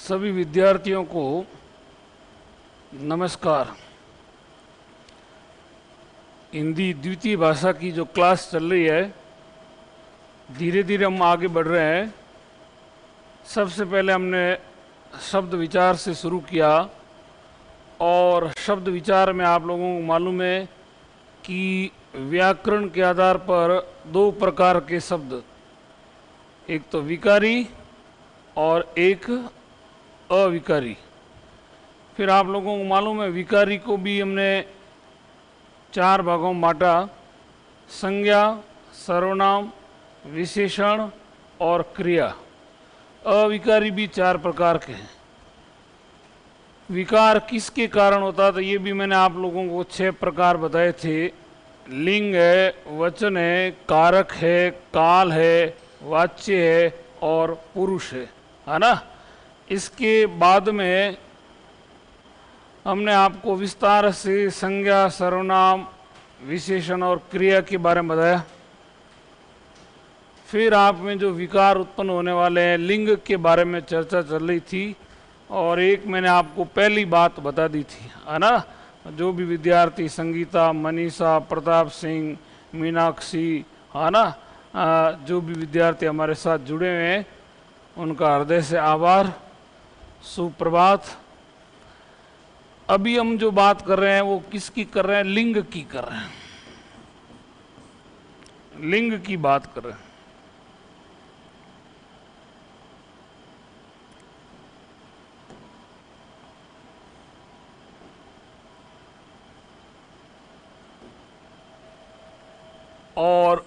सभी विद्यार्थियों को नमस्कार। हिंदी द्वितीय भाषा की जो क्लास चल रही है, धीरे धीरे हम आगे बढ़ रहे हैं। सबसे पहले हमने शब्द विचार से शुरू किया और शब्द विचार में आप लोगों को मालूम है कि व्याकरण के आधार पर दो प्रकार के शब्द, एक तो विकारी और एक अविकारी। फिर आप लोगों को मालूम है विकारी को भी हमने चार भागों में बांटा: संज्ञा, सर्वनाम, विशेषण और क्रिया। अविकारी भी चार प्रकार के हैं। विकार किसके कारण होता था ये भी मैंने आप लोगों को 6 प्रकार बताए थे। लिंग है, वचन है, कारक है, काल है, वाच्य है और पुरुष है ना। इसके बाद में हमने आपको विस्तार से संज्ञा, सर्वनाम, विशेषण और क्रिया के बारे में बताया। फिर आप में जो विकार उत्पन्न होने वाले हैं, लिंग के बारे में चर्चा चल रही थी और एक मैंने आपको पहली बात बता दी थी, है ना। जो भी विद्यार्थी संगीता, मनीषा, प्रताप सिंह, मीनाक्षी, है ना, जो भी विद्यार्थी हमारे साथ जुड़े हुए हैं उनका हृदय से आभार, सुप्रभात। अभी हम जो बात कर रहे हैं वो किसकी कर रहे हैं? लिंग की कर रहे हैं, लिंग की बात कर रहे हैं। और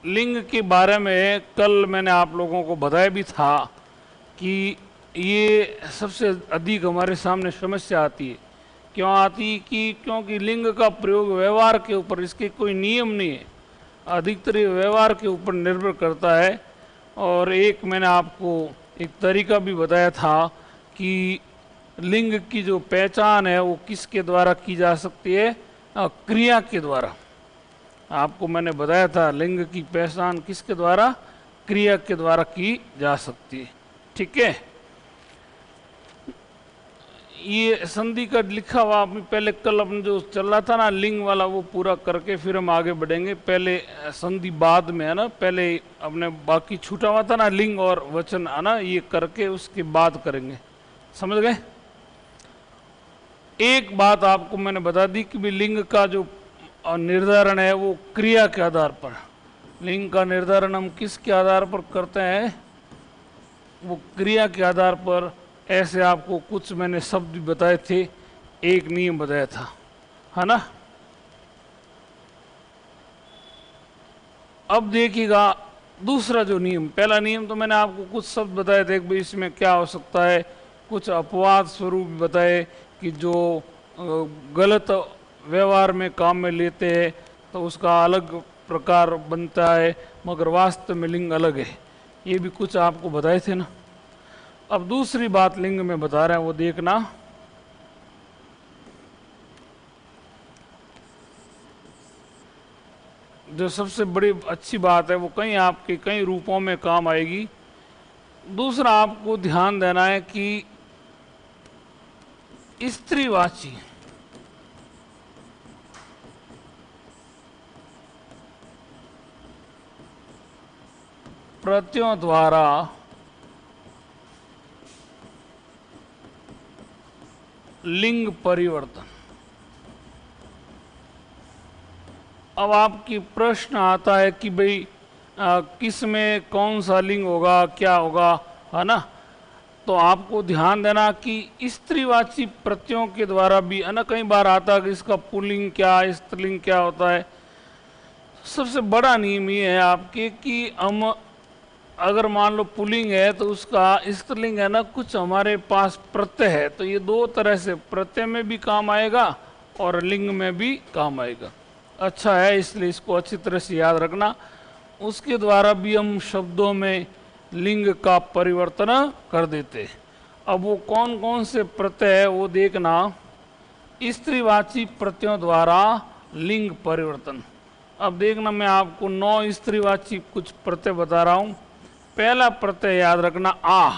लिंग के बारे में कल मैंने आप लोगों को बताया भी था कि ये सबसे अधिक हमारे सामने समस्या आती है। क्यों आती? क्योंकि लिंग का प्रयोग व्यवहार के ऊपर, इसके कोई नियम नहीं है, अधिकतर व्यवहार के ऊपर निर्भर करता है। और एक मैंने आपको एक तरीका भी बताया था कि लिंग की जो पहचान है वो किसके द्वारा की जा सकती है? क्रिया के द्वारा। आपको मैंने बताया था लिंग की पहचान किसके द्वारा? क्रिया के द्वारा की जा सकती है। ठीक है, ये संधि का लिखा हुआ आपने पहले कल अपने जो चल रहा था ना लिंग वाला, वो पूरा करके फिर हम आगे बढ़ेंगे। पहले संधि बाद में, है ना, पहले अपने बाकी छूटा हुआ था ना लिंग और वचन, है ना, ये करके उसके बाद करेंगे। समझ गए? एक बात आपको मैंने बता दी कि भी लिंग का जो निर्धारण है वो क्रिया के आधार पर। लिंग का निर्धारण हम किसके आधार पर करते हैं? वो क्रिया के आधार पर। ऐसे आपको कुछ मैंने शब्द भी बताए थे, एक नियम बताया था, है ना। अब देखिएगा दूसरा जो नियम, पहला नियम तो मैंने आपको कुछ शब्द बताए थे कि इसमें क्या हो सकता है, कुछ अपवाद स्वरूप बताए कि जो गलत व्यवहार में काम में लेते हैं तो उसका अलग प्रकार बनता है, मगर वास्तव में लिंग अलग है। ये भी कुछ आपको बताए थे ना। अब दूसरी बात लिंग में बता रहे हैं, वो देखना। जो सबसे बड़ी अच्छी बात है वो कई आपके कई रूपों में काम आएगी। दूसरा आपको ध्यान देना है कि स्त्रीवाची प्रत्ययों द्वारा लिंग परिवर्तन। अब आपकी प्रश्न आता है कि भाई किस में कौन सा लिंग होगा, क्या होगा, है ना। तो आपको ध्यान देना कि स्त्रीवाची प्रत्ययों के द्वारा भी, है ना, कई बार आता है कि इसका पुल्लिंग क्या, स्त्रीलिंग क्या होता है। सबसे बड़ा नियम ये है आपके कि हम अगर मान लो पुल्लिंग है तो उसका स्त्रीलिंग है ना, कुछ हमारे पास प्रत्यय है, तो ये दो तरह से प्रत्यय में भी काम आएगा और लिंग में भी काम आएगा। अच्छा है, इसलिए इसको अच्छी तरह से याद रखना। उसके द्वारा भी हम शब्दों में लिंग का परिवर्तन कर देते। अब वो कौन कौन से प्रत्यय है वो देखना। स्त्रीवाची प्रत्ययों द्वारा लिंग परिवर्तन। अब देखना, मैं आपको 9 स्त्रीवाची कुछ प्रत्यय बता रहा हूं। पहला प्रत्यय याद रखना, आ।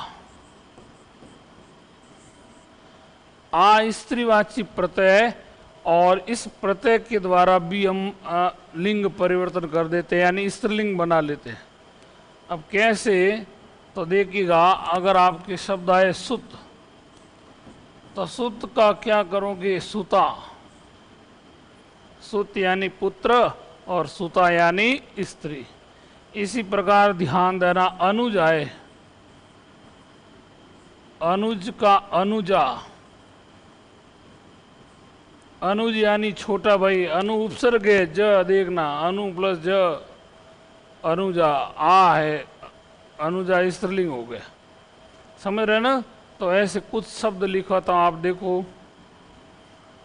आ स्त्रीवाची प्रत्यय, और इस प्रत्यय के द्वारा भी हम लिंग परिवर्तन कर देते हैं, यानी स्त्रीलिंग बना लेते हैं। अब कैसे, तो देखिएगा, अगर आपके शब्द आए सुत, तो सुत का क्या करोगे, सुता। सुत यानी पुत्र और सुता यानी स्त्री। इसी प्रकार ध्यान देना, अनुज आए, अनुज का अनुजा, अनुज यानी छोटा भाई, अनु उपसर्ग है, ज देखना, अनु प्लस ज, अनुजा, आ है, अनुजा स्त्रीलिंग हो गया। समझ रहे ना। तो ऐसे कुछ शब्द लिखा था, आप देखो,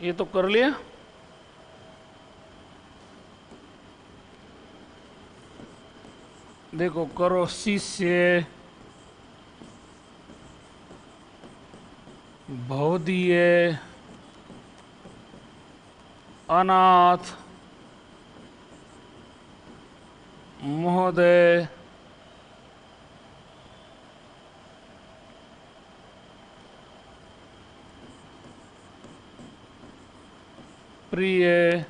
ये तो कर लिया। देखो करो, शिष्य, भौदीय, अनाथ, महोदय, प्रिय,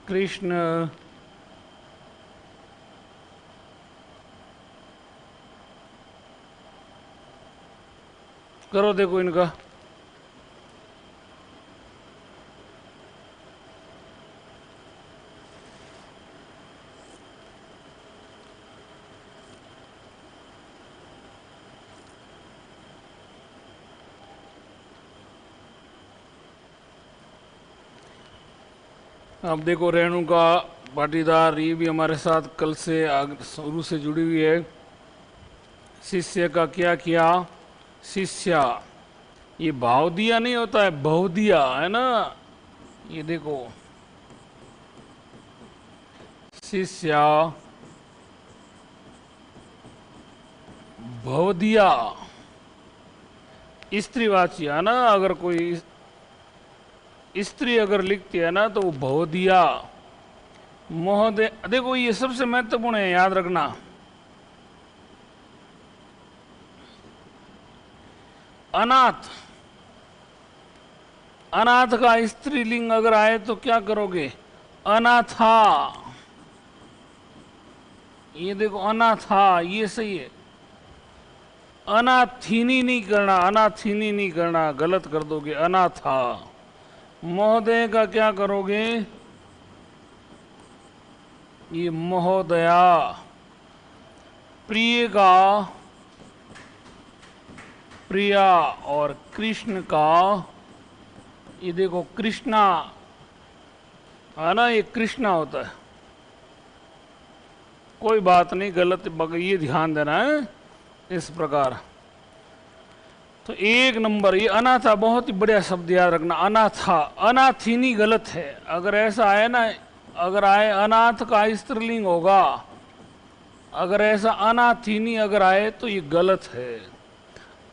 कृष्ण, करो देखो इनका। अब देखो, रेणुका पाटीदार, ये भी हमारे साथ कल से शुरू से जुड़ी हुई है। शिष्य का क्या किया, शिष्या, ये भाव दिया नहीं होता है, बहु दिया है ना। ये देखो, शिष्या, भवदिया, स्त्रीवाची है ना। अगर कोई स्त्री अगर लिखती है ना, तो वो भवदिया, महोदय। देखो ये सबसे महत्वपूर्ण है, याद रखना। अनाथ, अनाथ का स्त्रीलिंग अगर आए तो क्या करोगे, अनाथा। ये देखो, अनाथा, ये सही है। अनाथीनी नहीं करना, अनाथीनी नहीं करना, गलत कर दोगे, अनाथा। महोदय का क्या करोगे, ये महोदया। प्रिय का प्रिया, और कृष्ण का, ये देखो कृष्णा, है ना, ये कृष्णा होता है। कोई बात नहीं, गलत ये ध्यान देना है इस प्रकार। तो एक नंबर, ये अनाथा बहुत ही बढ़िया शब्द, याद रखना, अनाथा। अनाथिनी गलत है, अगर ऐसा आए ना, अगर आए अनाथ का स्त्रीलिंग होगा, अगर ऐसा अनाथिनी अगर आए तो ये गलत है।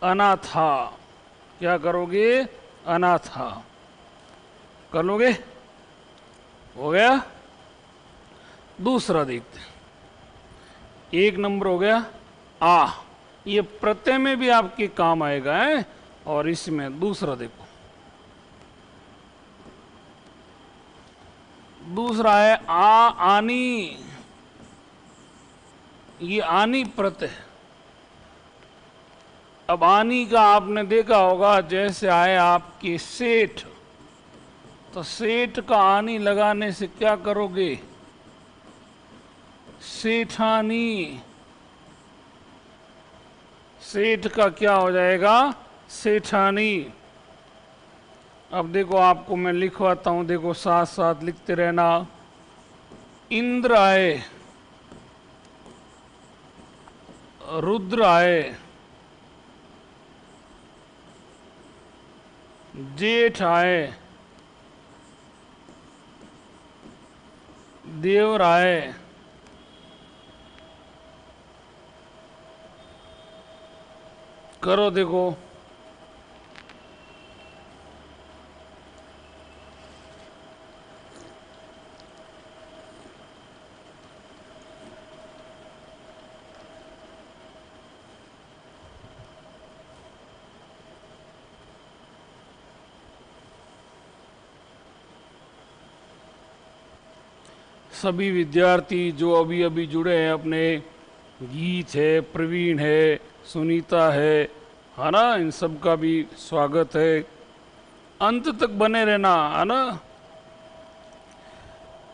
अनाथा, क्या करोगे, अनाथा कर लोगे, हो गया। दूसरा देखते, एक नंबर हो गया, आ, ये प्रत्यय में भी आपके काम आएगा है। और इसमें दूसरा देखो, दूसरा है आ, आनी, ये आनी प्रत्यय। अब आनी का आपने देखा होगा, जैसे आए आपके सेठ, तो सेठ का आनी लगाने से क्या करोगे, सेठानी। सेठ का क्या हो जाएगा, सेठानी। अब देखो, आपको मैं लिखवाता हूं, देखो साथ साथ लिखते रहना। इंद्र आए, रुद्र आए, जेठ आए, देवर आए, करो देखो। सभी विद्यार्थी जो अभी अभी जुड़े हैं अपने, गीत है, प्रवीण है, सुनीता है ना, इन सब का भी स्वागत है। अंत तक बने रहना, है ना।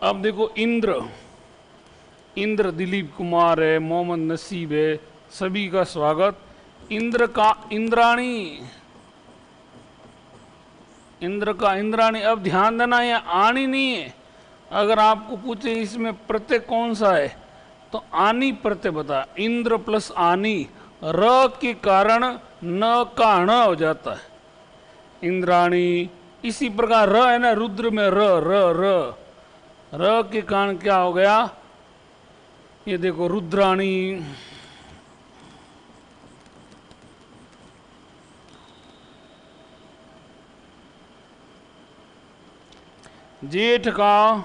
अब देखो इंद्र दिलीप कुमार है, मोहम्मद नसीब है, सभी का स्वागत। इंद्र का इंद्राणी। अब ध्यान देना, ये आणी नहीं है। अगर आपको पूछे इसमें प्रत्यय कौन सा है तो आनी प्रत्यय बता। इंद्र प्लस आनी, र के कारण न का ण हो जाता है, इंद्राणी। इसी प्रकार र है ना, रुद्र में र र र र के कारण क्या हो गया, ये देखो रुद्राणी। जेठ का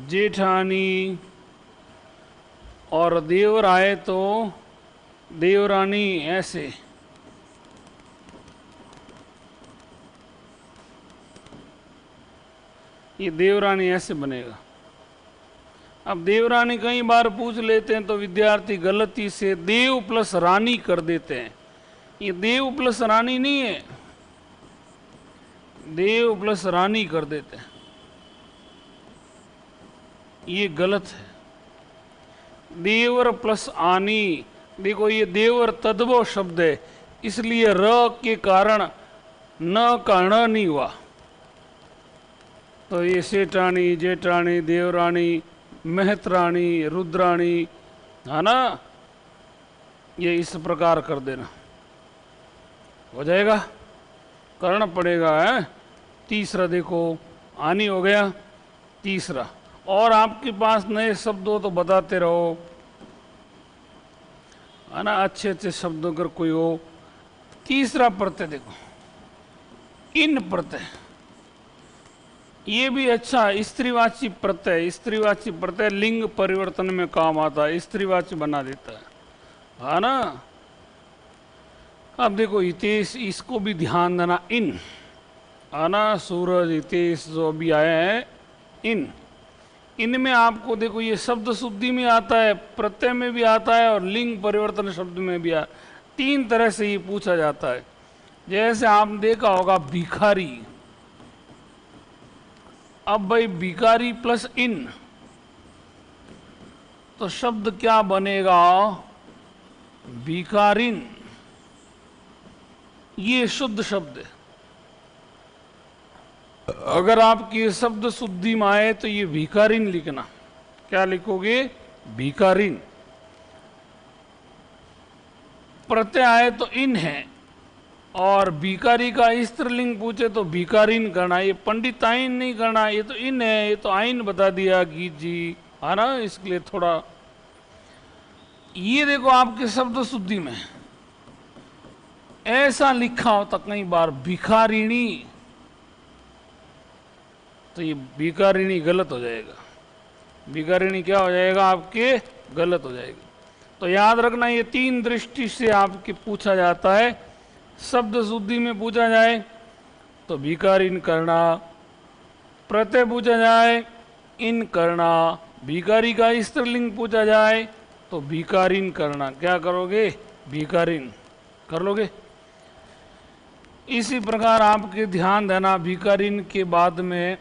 जेठानी, और देवर आए तो देवरानी, ऐसे। ये देवरानी ऐसे बनेगा। अब देवरानी कई बार पूछ लेते हैं तो विद्यार्थी गलती से देव प्लस रानी कर देते हैं। ये देव प्लस रानी नहीं है, देव प्लस रानी कर देते हैं, ये गलत है। देवर प्लस आनी, देखो ये देवर तद्भव शब्द है, इसलिए र के कारण न का ण नहीं हुआ। तो ये सेठानी, जेठानी, देवरानी, महतरानी, रुद्राणी, है ना, ये इस प्रकार कर देना, हो जाएगा, करना पड़ेगा है। तीसरा देखो, आनी हो गया तीसरा। और आपके पास नए शब्द हो तो बताते रहो, है ना, अच्छे अच्छे शब्दों अगर कोई हो। तीसरा प्रत्यय देखो, इन प्रत्यय, ये भी अच्छा स्त्रीवाची प्रत्यय। स्त्रीवाची प्रत्यय लिंग परिवर्तन में काम आता है, स्त्रीवाची बना देता है ना। अब देखो हितेश, इसको भी ध्यान देना, इन, है ना। सूरज, हितेश जो अभी आए हैं, इनमें आपको देखो ये शब्द शुद्धि में आता है, प्रत्यय में भी आता है और लिंग परिवर्तन शब्द में भी आता है। तीन तरह से ये पूछा जाता है। जैसे आपने देखा होगा भिखारी, अब भाई भिखारी प्लस इन, तो शब्द क्या बनेगा, भिखारिन। ये शुद्ध शब्द है। अगर आपकी शब्द शुद्धि में आए तो ये भिखारिन लिखना। क्या लिखोगे, भिखारिन। प्रत्यय आए तो इन है, और भिखारी का स्त्रीलिंग पूछे तो भिखारिन करना। ये पंडित आइन नहीं करना, ये तो इन है, ये तो आइन बता दिया गीत जी, है ना। इसके लिए थोड़ा ये देखो आपके शब्द शुद्धि में ऐसा लिखा होता कई बार भिखारिणी, तो ये भिखारिणी गलत हो जाएगा। भिखारिणी क्या हो जाएगा आपके, गलत हो जाएगा। तो याद रखना, ये तीन दृष्टि से आपके पूछा जाता है। शब्द शुद्धि में पूछा जाए तो भिखारिन करना, प्रत्यय पूछा जाए इन करना, भिखारी का स्त्रीलिंग पूछा जाए तो भिखारिन करना। क्या करोगे, भिखारिन कर लोगे। इसी प्रकार आपके ध्यान देना, भिखारिन के बाद में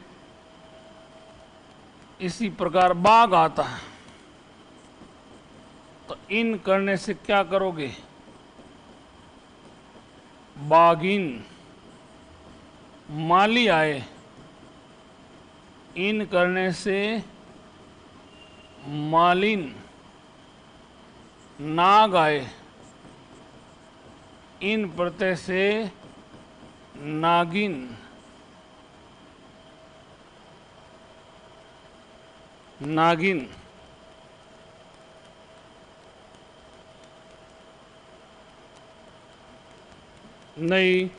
इसी प्रकार बाघ आता है, तो इन करने से क्या करोगे, बागिन। माली आए, इन करने से मालिन। नाग आए, इन प्रत्यय से नागिन। नागिन। नहीं,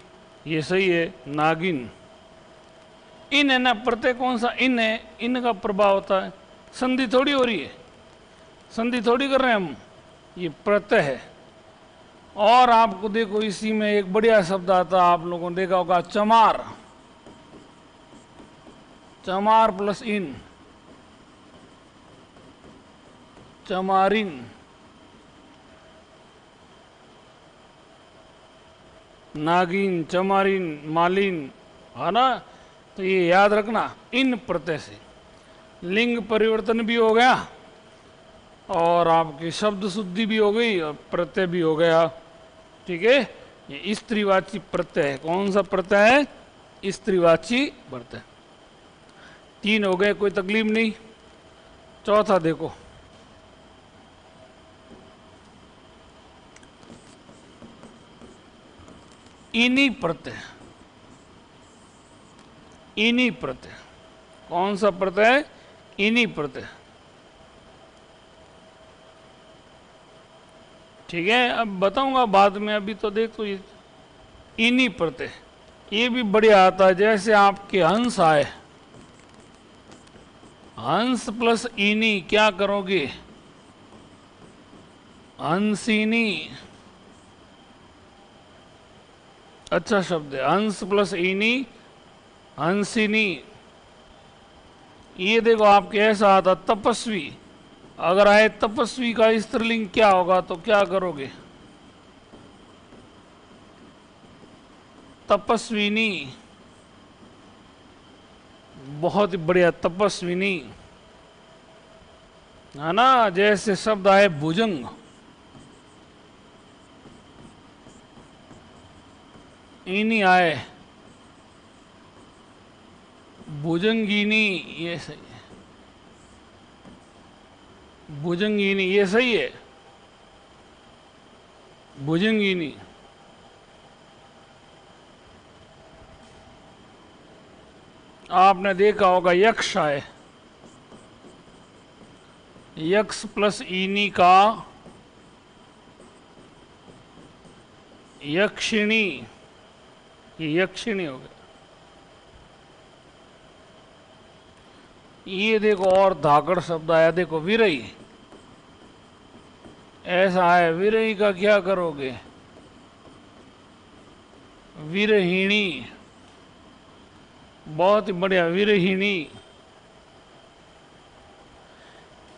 ये सही है, नागिन। इन है ना, प्रत्यय कौन सा, इन है, इन का प्रभाव होता है। संधि थोड़ी हो रही है, संधि थोड़ी कर रहे हैं हम, ये प्रत्यय है। और आपको देखो इसी में एक बढ़िया शब्द आता है, आप लोगों ने देखा होगा, चमार। चमार प्लस इन, चमारिन। नागिन, चमारिन, मालिन, है ना। तो ये याद रखना, इन प्रत्यय से लिंग परिवर्तन भी हो गया और आपकी शब्द शुद्धि भी हो गई और प्रत्यय भी हो गया। ठीक है, ये स्त्रीवाची प्रत्यय है। कौन सा प्रत्यय है? स्त्रीवाची प्रत्यय। 3 हो गए, कोई तकलीफ नहीं। चौथा देखो, इनी प्रत्यय। इनी प्रत्यय कौन सा प्रत्यय? इनी प्रत्यय। ठीक है, अब बताऊंगा बाद में, अभी तो देखो ये इनी प्रत्यय ये भी बढ़िया आता है। जैसे आपके हंस आए, हंस प्लस इनी क्या करोगे? हंसिनी। अच्छा शब्द है, हंस प्लस इनी, हंसिनी। ये देखो आपके ऐसा आता तपस्वी। अगर आए तपस्वी का स्त्रीलिंग क्या होगा तो क्या करोगे? तपस्विनी। बहुत ही बढ़िया, तपस्विनी, है ना। जैसे शब्द आए भुजंग, इनी आए, भुजंगिनी, ये सही है। भुजंगिनी ये सही है, भुजंगिनी। आपने देखा होगा यक्ष आए, यक्ष प्लस इनी का यक्षिणी, ये यक्षिणी हो गया। ये देखो और धाकड़ शब्द आया, देखो विरही। ऐसा है, विरही का क्या करोगे? विरहिणी। बहुत ही बढ़िया, विरहिणी।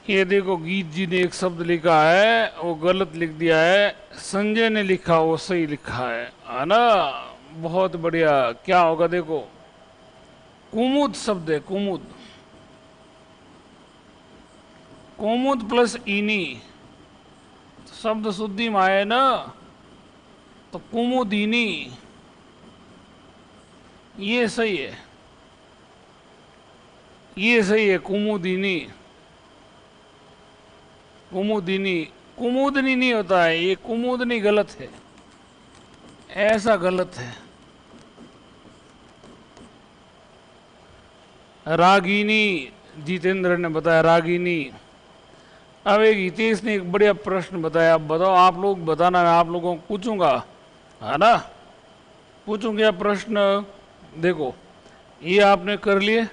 ये देखो गीत जी ने एक शब्द लिखा है, वो गलत लिख दिया है। संजय ने लिखा, वो सही लिखा है ना। बहुत बढ़िया। क्या होगा देखो, कुमुद शब्द है, कुमुद। कुमुद प्लस इनी शब्द शुद्धि में आए ना, तो कुमुदिनी, ये सही है, ये सही है, कुमुदिनी। कुमुदिनी, कुमुदनी नहीं होता है, ये कुमुदनी गलत है, ऐसा गलत है। रागिनी, जितेंद्र ने बताया रागिनी। अब एक हितेश ने एक बढ़िया प्रश्न बताया, अब बताओ, आप लोग बताना, मैं आप लोगों को पूछूंगा, है ना। पूछूं क्या प्रश्न? देखो ये आपने कर लिए।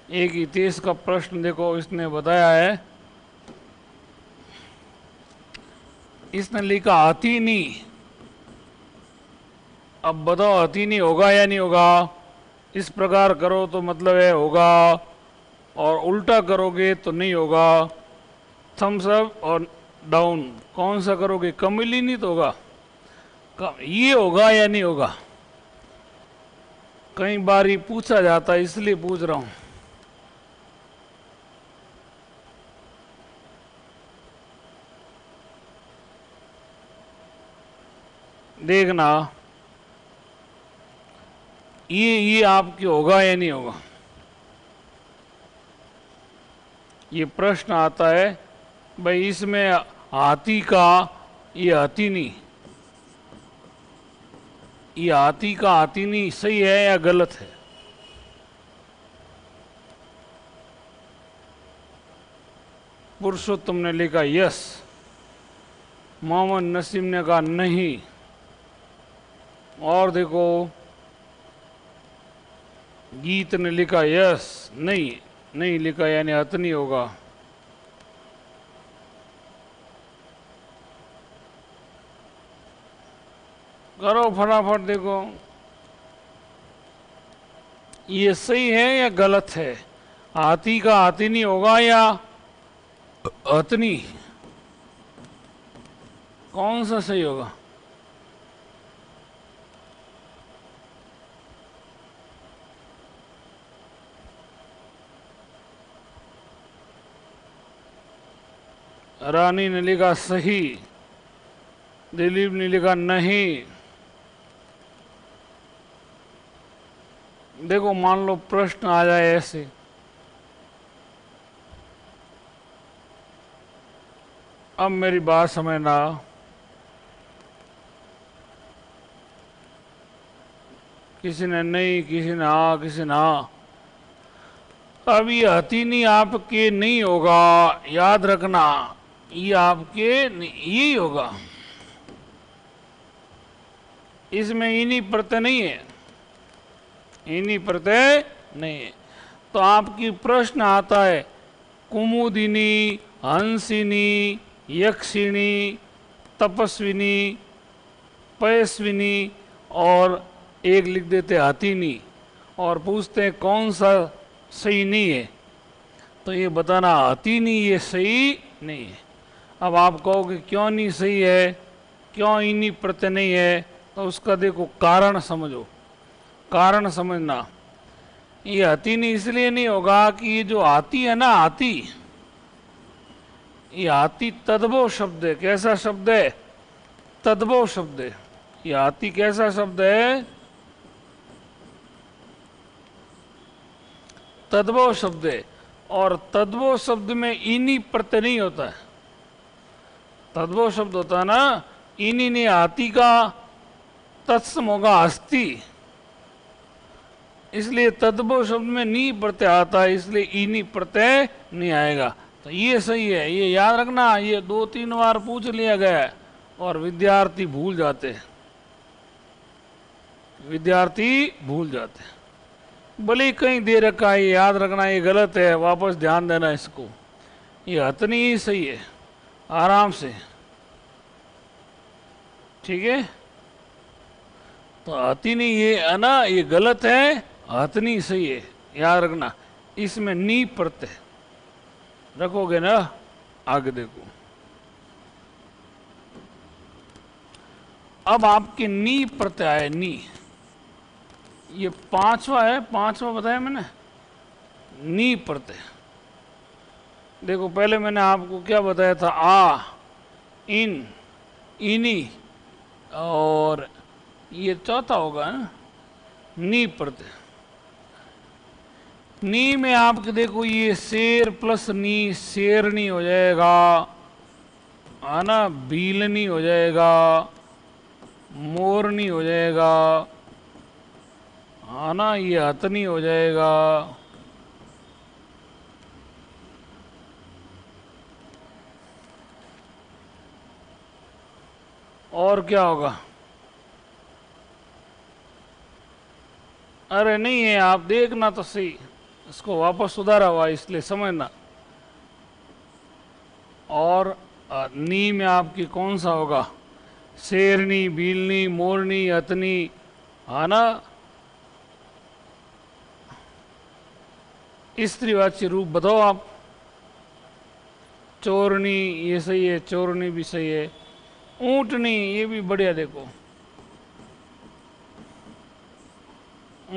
एक हितेश का प्रश्न देखो, इसने बताया है, इसने लिखा हथीनी। अब बताओ हथीनी होगा या नहीं होगा? इस प्रकार करो तो मतलब है होगा, और उल्टा करोगे तो नहीं होगा। थम्स अप और डाउन कौन सा करोगे? कमिली नहीं तो होगा, ये होगा या नहीं होगा? कई बार ये पूछा जाता है, इसलिए पूछ रहा हूं। देखना ये आपके होगा या नहीं होगा। ये प्रश्न आता है भाई, इसमें हाथी का, ये हाथी नहीं, ये हाथी का हाथी नहीं सही है या गलत है? पुरुषोत्तम ने लिखा यस, मोहम्मद नसीम ने कहा नहीं, और देखो गीत ने लिखा यस, नहीं, नहीं लिखा, यानी हत नहीं होगा। करो फटाफट देखो। ये सही है या गलत है? हाथी का हाथिनी होगा या हथनी? कौन सा सही होगा? रानी ने लिखा सही, दिलीप ने लिखा नहीं। देखो मान लो प्रश्न आ जाए ऐसे, अब मेरी बात समझना। किसी ने नहीं, किसी ने हाँ, किसी ने हाँ। अब ये हथीनी आपके नहीं होगा, याद रखना, ये आपके यही होगा, इसमें इन्हीं प्रत्यय नहीं है, इन्हीं प्रत्यय नहीं है। तो आपकी प्रश्न आता है कुमुदिनी, हंसिनी, यक्षिणी, तपस्विनी, पयस्विनी और एक लिख देते हथिनी, और पूछते हैं कौन सा सही नहीं है। तो ये बताना हथिनी ये सही नहीं है। अब आप कहोगे क्यों नहीं सही है, क्यों इन्हीं प्रत्यय नहीं है? तो उसका देखो कारण समझो, कारण समझना। ये हथिनी इसलिए नहीं होगा कि ये जो हाथी है ना, हाथी, ये हाथी तद्भव शब्द है। कैसा शब्द है? तद्भव शब्द है। ये हाथी कैसा शब्द है? तद्भव शब्द है। और तद्भव शब्द में इन्हीं प्रत्यय नहीं होता है। तद्भव शब्द होता है ना, इन्हीं ने हाथी का तत्सम होगा हस्ती, इसलिए तद्भव शब्द में नी प्रत्यय आता है, इसलिए इन्हीं प्रत्यय नहीं आएगा। तो ये सही है, ये याद रखना। ये 2-3 बार पूछ लिया गया है और विद्यार्थी भूल जाते हैं, विद्यार्थी भूल जाते हैं। भले कहीं दे रखा है, याद रखना ये गलत है, वापस ध्यान देना इसको। ये हथनी ही सही है, आराम से, ठीक है। तो हथनी ये है ना, ये गलत है, हथनी सही है, याद रखना। इसमें नी प्रत्यय रखोगे ना, आगे देखो। अब आपके नी प्रत्यय आए, नी, ये पांचवा है, पांचवा बताया मैंने, नी प्रत्यय। देखो पहले मैंने आपको क्या बताया था, आ, इन, इनी, और ये चौथा होगा ना, नी प्रत्यय। नी में आपके देखो ये शेर प्लस नी, शेरनी हो जाएगा, है ना, बीलनी हो जाएगा, मोरनी हो जाएगा, है ना, ये हथनी हो जाएगा। और क्या होगा? अरे नहीं है, आप देखना तो सही, इसको वापस सुधारा हुआ इसलिए समझना। और नी में आपकी कौन सा होगा? शेरनी, बीलनी, मोरनी, हथनी, है ना। स्त्रीवाची रूप बताओ आप। चोरनी ये सही है, चोरनी भी सही है। ऊंटनी ये भी बढ़िया, देखो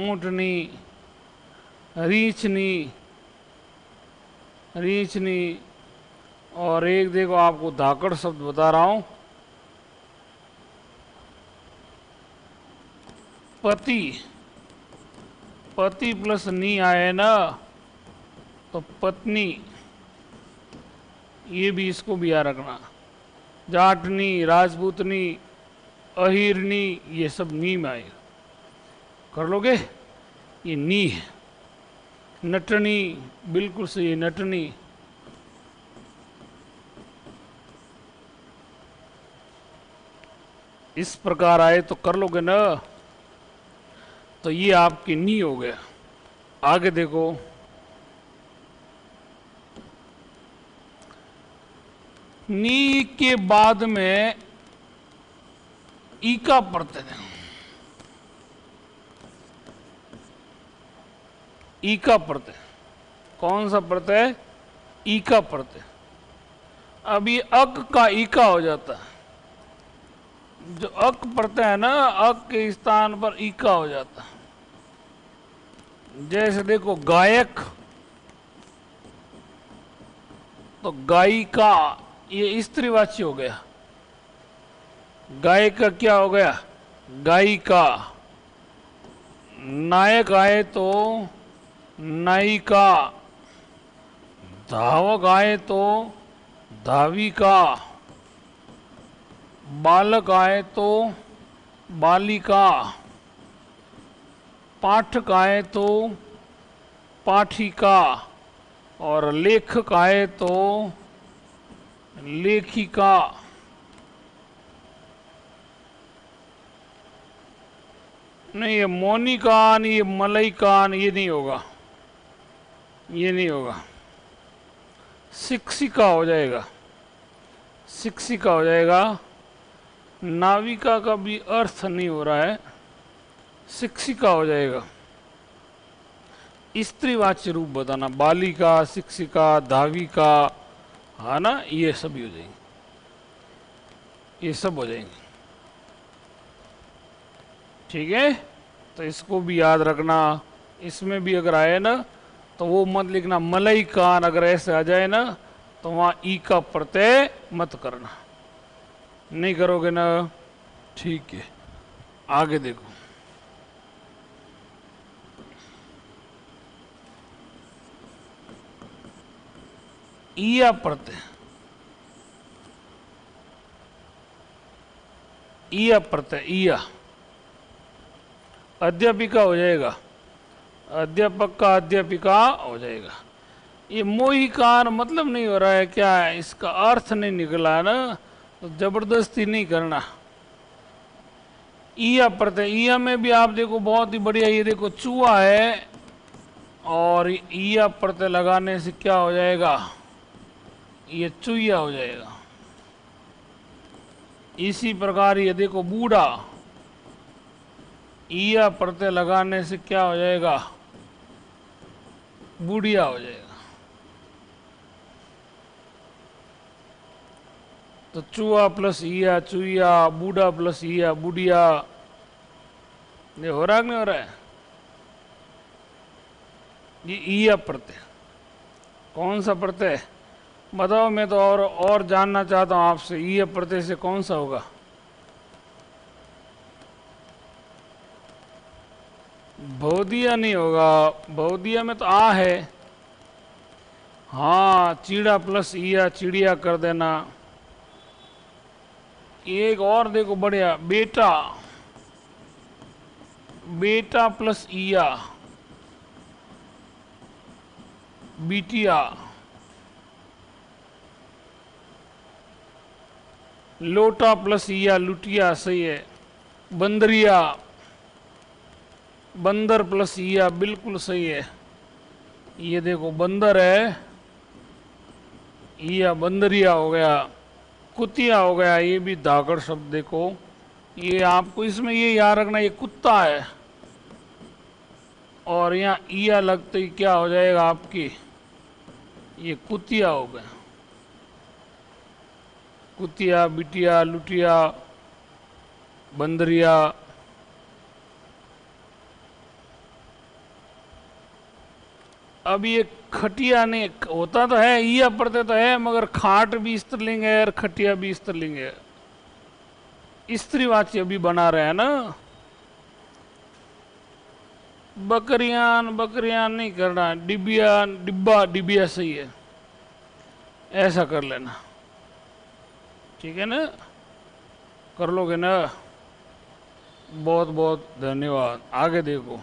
ऊंटनी, रीछनी, रीछनी। और एक देखो आपको धाकड़ शब्द बता रहा हूं, पति, पति प्लस नी आए ना, तो पत्नी, ये भी, इसको भी याद रखना। जाटनी, राजपूतनी, अहिरनी, ये सब नी में आएगा, कर लोगे। ये नी है। नटनी बिल्कुल सही, नटनी। इस प्रकार आए तो कर लोगे ना। तो ये आपकी नी हो गया। आगे देखो, नी के बाद में ई का प्रत्यय, ई का प्रत्यय। कौन सा प्रत्यय? ई का प्रत्यय। अब ये अक का ई का हो जाता है। जो अक प्रत्यय है ना, अक के स्थान पर ई का हो जाता है। जैसे देखो गायक, तो गायिका, ये स्त्रीवाची हो गया। गायक का क्या हो गया? गायिका। नायक आए तो नायिका। धावक आए तो धाविका। बालक आए तो बालिका। पाठक आए तो पाठिका। और लेखक आए तो लेखिका। नहीं, ये मोनिकान, ये मलयकान, ये नहीं होगा, ये नहीं होगा। शिक्षिका हो जाएगा, शिक्षिका हो जाएगा। नाविका का भी अर्थ नहीं हो रहा है, शिक्षिका हो जाएगा। स्त्रीवाच्य रूप बताना, बालिका, शिक्षिका, धाविका, है ना, ये सभी हो जाएंगे, ये सब हो जाएंगे। ठीक है, तो इसको भी याद रखना। इसमें भी अगर आए ना तो वो मत लिखना मलई कान, अगर ऐसे आ जाए ना तो वहां ई का प्रत्यय मत करना। नहीं करोगे ना, ठीक है। आगे देखो, ईया प्रत्यय, ईया प्रत्यय, ईया अध्यापिका हो जाएगा, अध्यापक का अध्यापिका हो जाएगा। ये मोहिकान मतलब नहीं हो रहा है क्या, इसका अर्थ नहीं निकला है ना, तो जबरदस्ती नहीं करना। ईया प्रत्यय, ईया में भी आप देखो बहुत ही बढ़िया, ये देखो चूहा है और ईया प्रत्यय लगाने से क्या हो जाएगा, ये चुईया हो जाएगा। इसी प्रकार ये देखो बूढ़ा, ईया प्रत्यय लगाने से क्या हो जाएगा, बूढ़िया हो जाएगा। तो चूहा प्लस ईया चुईया, बूढ़ा प्लस ईया बूढ़िया। ये हो रहा है कि नहीं हो रहा है? ये ईया प्रत्यय, कौन सा प्रत्यय बताओ? मैं तो और जानना चाहता हूं आपसे, ईया प्रत्यय से कौन सा होगा? भौदिया नहीं होगा, भौदिया में तो आ है। हाँ, चीड़ा प्लस ईया चिड़िया कर देना। एक और देखो बढ़िया, बेटा, बेटा प्लस ईया बिटिया। लोटा प्लस ईया लुटिया, सही है। बंदरिया, बंदर प्लस ईया, बिल्कुल सही है। ये देखो बंदर है, ईया बंदरिया हो गया। कुतिया हो गया, ये भी धाकड़ शब्द देखो। ये आपको इसमें ये याद रखना, ये कुत्ता है और यहाँ ईया लगते ही क्या हो जाएगा आपकी, ये कुतिया हो गया। कुतिया, बिटिया, लुटिया, बंदरिया। अब ये खटिया नहीं होता, तो है ईया पढ़ते तो है, मगर खाट भी स्त्रीलिंग है और खटिया भी स्त्रीलिंग है। स्त्रीवाची अभी बना रहे हैं ना। बकरियान, बकरियान नहीं करना, डिबिया, डिब्बा, डिबिया सही है, ऐसा कर लेना। ठीक है ना, कर लोगे ना? बहुत बहुत धन्यवाद। आगे देखो,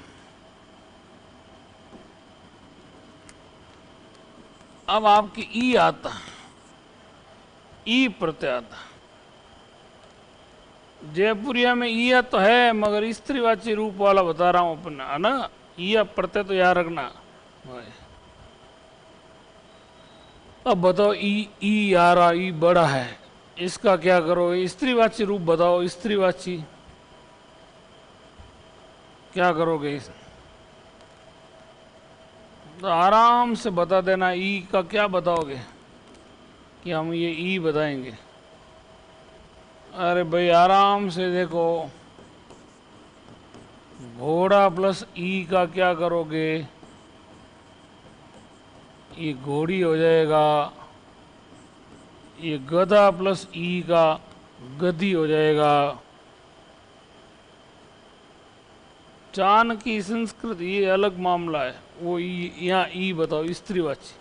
अब आपकी ई आता, ई प्रत्यय आता। जयपुरिया में ईया तो है, मगर स्त्रीवाची रूप वाला बता रहा हूं अपना, है ना। ईया प्रत्यय तो याद रखना। अब बताओ, ई आ रहा, ई बड़ा है, इसका क्या करो? स्त्रीवाची रूप बताओ, स्त्रीवाची क्या करोगे? तो आराम से बता देना। ई का क्या बताओगे कि हम ये ई बताएंगे? अरे भाई आराम से देखो, घोड़ा प्लस ई का क्या करोगे? ये घोड़ी हो जाएगा। ये गधा प्लस ई का गधी हो जाएगा। चाण की संस्कृत ये अलग मामला है, वो यहाँ ई बताओ, स्त्रीवाची।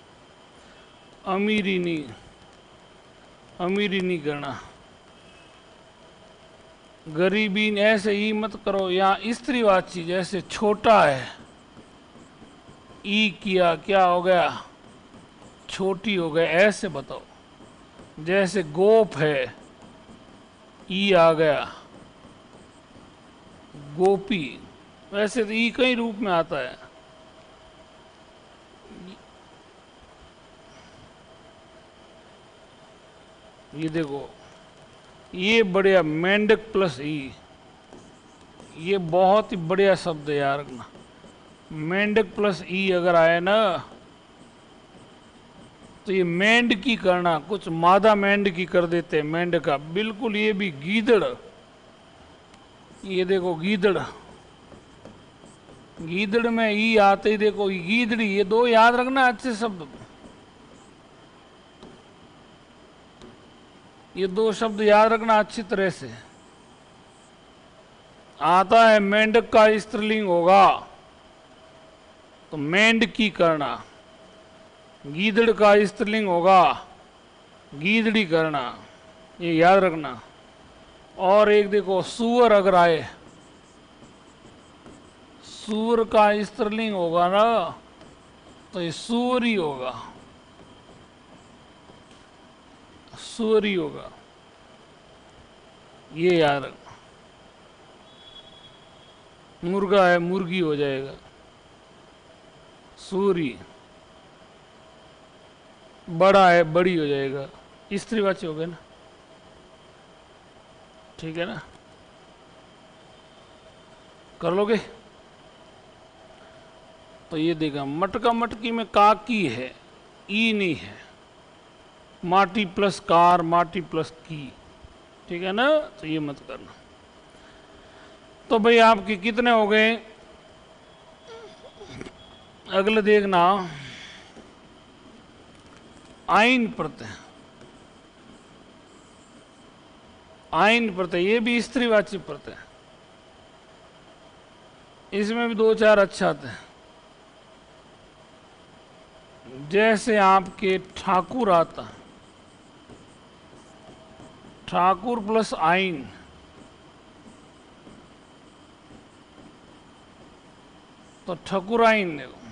अमीरी नहीं, अमीरी नहीं करना। गरीबी ऐसे ई मत करो। यहाँ स्त्रीवाची जैसे छोटा है, ई किया क्या हो गया? छोटी हो गया, ऐसे बताओ। जैसे गोप है, ई आ गया, गोपी। वैसे तो ई कई रूप में आता है। ये देखो, ये बढ़िया, मेंढक प्लस ई, ये बहुत ही बढ़िया शब्द है यार। मेंढक प्लस ई अगर आए ना, तो ये मेंढ की करना, कुछ मादा मेंढ की कर देते हैं, मेंढ का बिल्कुल। ये भी गीदड़, ये देखो गीदड़, गीदड़ में ई आते ही देखो गीदड़ी। ये दो याद रखना अच्छे शब्द, ये दो शब्द याद रखना अच्छी तरह से। आता है मेंढक का स्त्रीलिंग होगा तो मेंढ की करना, गीदड़ का स्त्रीलिंग होगा गीदड़ी करना, ये याद रखना। और एक देखो, सूअर अगर आए, सूअर का स्त्रीलिंग होगा ना, तो ये सूअरी होगा, सूअरी होगा, ये याद रखना। मुर्गा है, मुर्गी हो जाएगा, सूरी। बड़ा है, बड़ी हो जाएगा, स्त्रीवाची हो गए ना, ठीक है ना? कर लोगे? तो ये देखा, मटका मटकी में काकी है, ई नहीं है। माटी प्लस कार, माटी प्लस की, ठीक है ना? तो ये मत करना। तो भाई आपके कितने हो गए? अगले देखना, आइन प्रत्यय। आइन प्रत्यय ये भी स्त्रीवाची प्रत्यय, इसमें भी दो चार अच्छे आते हैं। जैसे आपके ठाकुर आता, ठाकुर प्लस आइन, तो ठकुराइन देखो।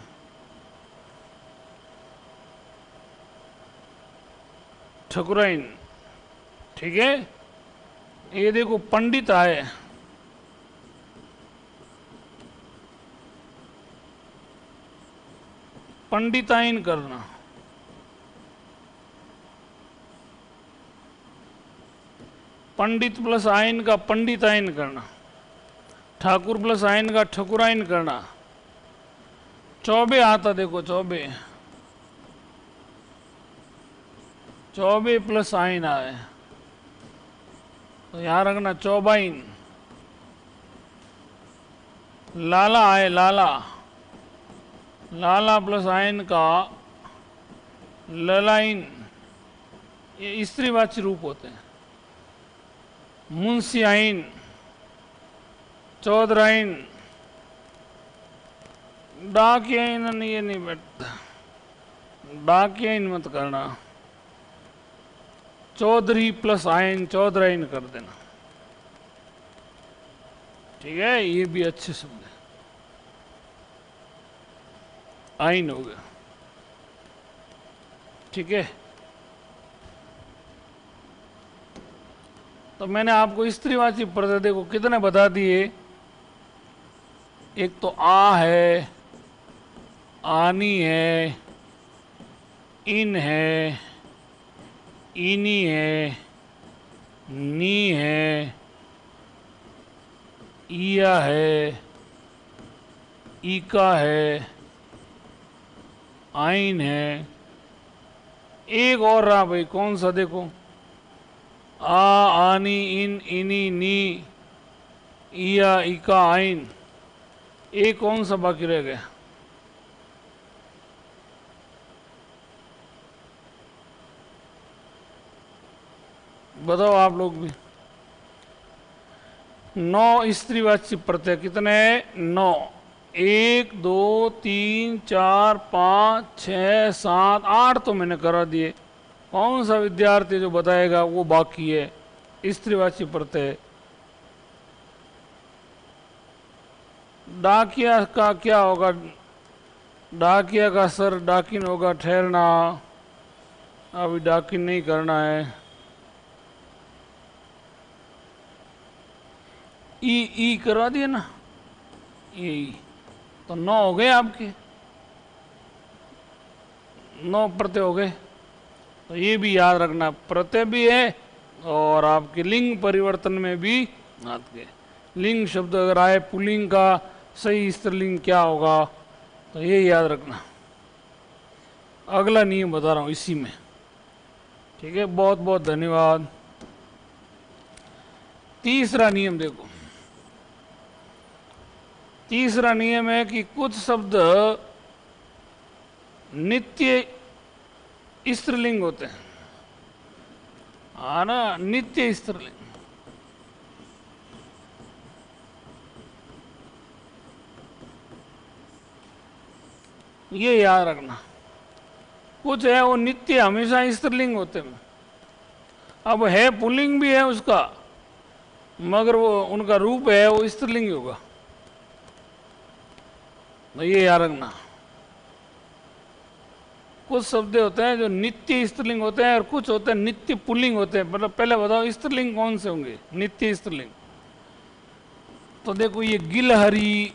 ठकुराइन, ठीक है? ये देखो पंडित आए, पंडिताइन करना। पंडित प्लस आइन का पंडिताइन करना, ठाकुर प्लस आइन का ठकुराइन करना। चौबे आता देखो, चौबे, चौबे प्लस आइन आए तो यहां रखना चौबाइन। लाला आए, लाला, लाला प्लस आइन का ललाइन, ये स्त्रीवाची रूप होते हैं। मुंशी आइन, चौधराइन, डाकियाइन, ये नहीं बैठता, डाकियाइन मत करना। चौधरी प्लस आइन चौधराइन कर देना, ठीक है? ये भी अच्छे शब्द है, आइन हो गया, ठीक है? तो मैंने आपको स्त्रीवाची प्रत्यय देखो कितने बता दिए। एक तो आ है, आनी है, इन है, इनी है, नी है, ईया है, ईका है, आइन है। एक और रहा भाई, कौन सा देखो, आ, आनी, इन, इनी, नी, इया, इका, आइन। एक कौन सा बाकी रह गया? बताओ आप लोग भी। 9 स्त्रीवाची प्रत्यय कितने हैं? 9। 1 2 3 4 5 6 7 8 तो मैंने करा दिए। कौन सा विद्यार्थी जो बताएगा वो बाकी है स्त्रीवाची प्रत्यय? डाकिया का क्या होगा? डाकिया का सर डाकिन होगा, ठहरना। अभी डाकिन नहीं करना है। ई करवा दिए ना, ई। तो 9 हो गए आपके, 9 प्रत्यय हो गए। तो ये भी याद रखना, प्रत्यय भी है और आपके लिंग परिवर्तन में भी आते। लिंग शब्द अगर आए पुल्लिंग का, सही स्त्रीलिंग क्या होगा, तो ये याद रखना। अगला नियम बता रहा हूँ इसी में। ठीक है, बहुत बहुत धन्यवाद। तीसरा नियम देखो। तीसरा नियम है कि कुछ शब्द नित्य स्त्रीलिंग होते हैं, हाँ ना, नित्य स्त्रीलिंग। ये याद रखना। कुछ है वो नित्य हमेशा स्त्रीलिंग होते हैं। अब है पुल्लिंग भी है उसका, मगर वो उनका रूप है वो स्त्रीलिंग ही होगा। तो ये याद रखना। कुछ शब्द होते हैं जो नित्य स्त्रीलिंग होते हैं और कुछ होते हैं नित्य पुल्लिंग होते हैं। मतलब पहले बताओ स्त्रीलिंग कौन से होंगे? नित्य स्त्रीलिंग। तो देखो ये गिलहरी,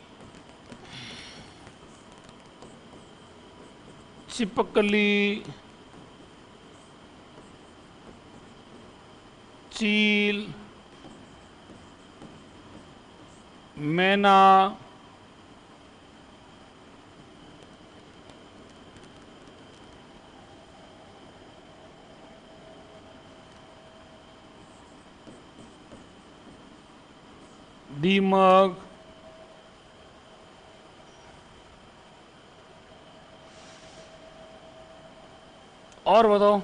छिपकली, चील, मैना, दीमक, और बताओ।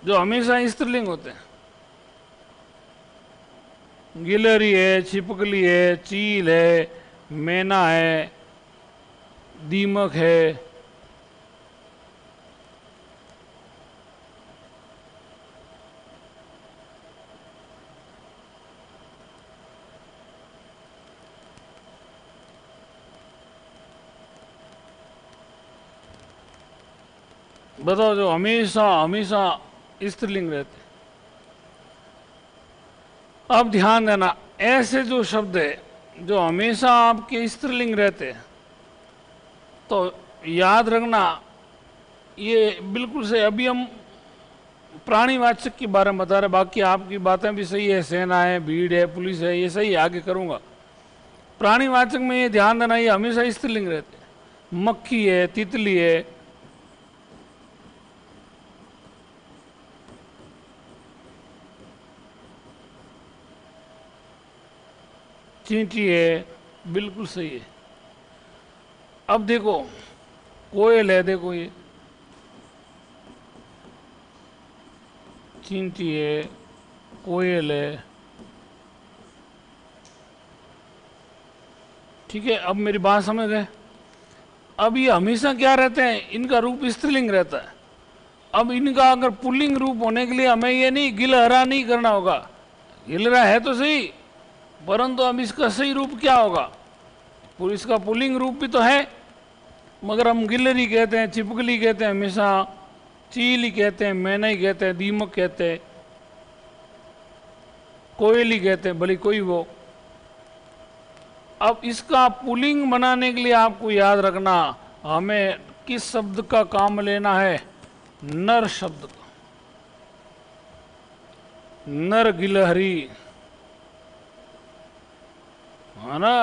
जो हमेशा स्त्रीलिंग होते हैं, गिलहरी है, छिपकली है, चील है, मैना है, दीमक है। बताओ जो हमेशा हमेशा स्त्रीलिंग रहते। अब ध्यान देना, ऐसे जो शब्द है जो हमेशा आपके स्त्रीलिंग रहते हैं, तो याद रखना ये बिल्कुल से। अभी हम प्राणीवाचक के बारे में बता रहे, बाकी आपकी बातें भी सही है, सेना है, भीड़ है, पुलिस है, ये सही है, आगे करूंगा। प्राणीवाचक में ये ध्यान देना ये हमेशा स्त्रीलिंग रहते हैं। मक्खी है, तितली है, चींटी है, बिल्कुल सही है। अब देखो कोयल है, देखो ये चींटी है, कोयल है। ठीक है, अब मेरी बात समझ गए। अब ये हमेशा क्या रहते हैं, इनका रूप स्त्रीलिंग रहता है। अब इनका अगर पुल्लिंग रूप होने के लिए हमें ये नहीं गिलहरा नहीं करना होगा। गिलहरा है तो सही, परंतु अब इसका सही रूप क्या होगा? इसका पुल्लिंग रूप भी तो है, मगर हम गिलहरी कहते हैं, छिपकली कहते हैं, हमेशा चील ही कहते हैं, मैना ही कहते हैं, दीमक कहते हैं, कोयल ही कहते हैं, भले कोई वो। अब इसका पुल्लिंग बनाने के लिए आपको याद रखना हमें किस शब्द का काम लेना है? नर शब्द का। नर गिलहरी, है ना,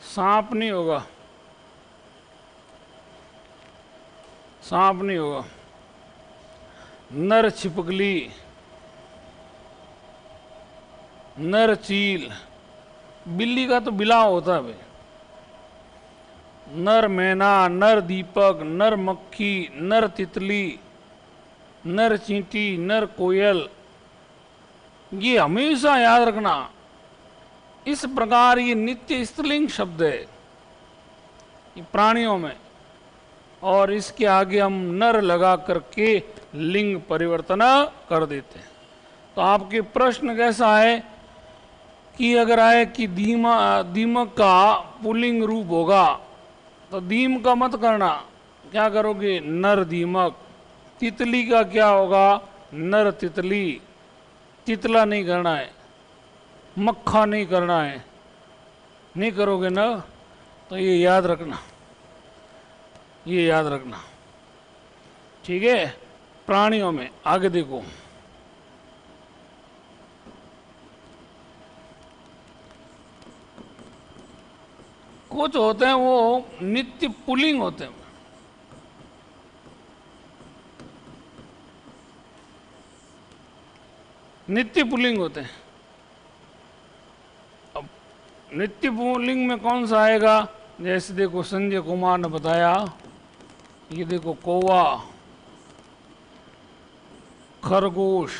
सांप नहीं होगा, सांप नहीं होगा। नर छिपकली, नर चील, बिल्ली का तो बिलाव होता है भाई। नर मैना, नर दीपक, नर मक्खी, नर तितली, नर चींटी, नर कोयल, ये हमेशा याद रखना। इस प्रकार ये नित्य स्त्रीलिंग शब्द है ये प्राणियों में, और इसके आगे हम नर लगा करके लिंग परिवर्तन कर देते हैं। तो आपके प्रश्न कैसा है कि अगर आए कि दीमक का पुल्लिंग रूप होगा तो दीम का मत करना, क्या करोगे, नर दीमक। तितली का क्या होगा, नर तितली, तितला नहीं करना है, मक्खा नहीं करना है, नहीं करोगे ना, तो ये याद रखना, ये याद रखना, ठीक है। प्राणियों में आगे देखो, कुछ होते हैं वो नित्य पुल्लिंग होते हैं, नित्य पुल्लिंग होते हैं। अब नित्य पुल्लिंग में कौन सा आएगा, जैसे देखो संजय कुमार ने बताया, ये देखो कौवा, खरगोश,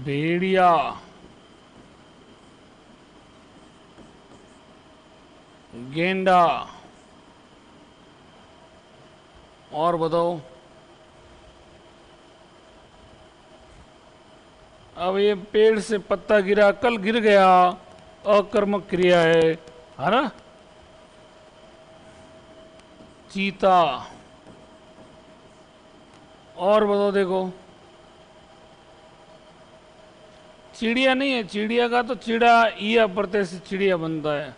भेड़िया, गेंडा, और बताओ। अब ये पेड़ से पत्ता गिरा, कल गिर गया, अकर्मक क्रिया है ना। चीता, और बताओ देखो, चिड़िया नहीं है, चिड़िया का तो चिड़ा ईया प्रत्यय से चिड़िया बनता है।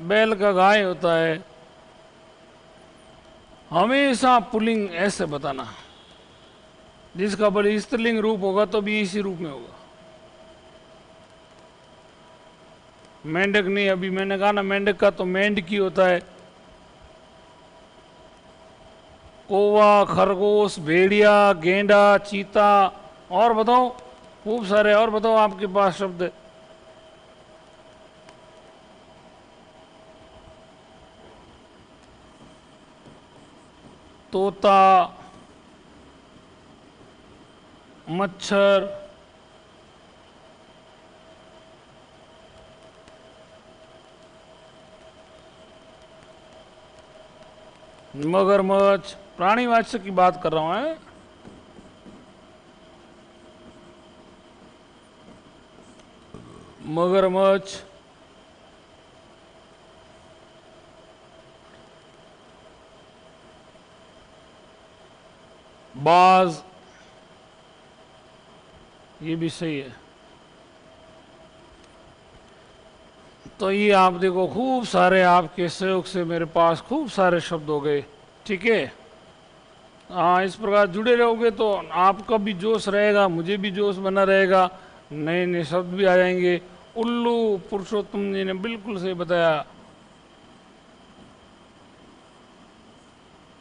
बैल का गाय होता है। हमेशा पुल्लिंग ऐसे बताना, जिसका बड़े स्त्रीलिंग रूप होगा तो भी इसी रूप में होगा। मेंढक नहीं, अभी मैंने कहा ना मेंढक का तो मेंढकी होता है। कौवा, खरगोश, भेड़िया, गेंडा, चीता, और बताओ खूब सारे, और बताओ आपके पास शब्द। तोता, मच्छर, मगरमच्छ, प्राणीवाचक की बात कर रहा हूं है। मगरमच्छ, बाज, ये भी सही है। तो ये आप देखो खूब सारे आपके सहयोग से मेरे पास खूब सारे शब्द हो गए, ठीक है। हाँ, इस प्रकार जुड़े रहोगे तो आपका भी जोश रहेगा, मुझे भी जोश बना रहेगा, नए नए शब्द भी आ जाएंगे। उल्लू, पुरुषोत्तम जी ने बिल्कुल सही बताया,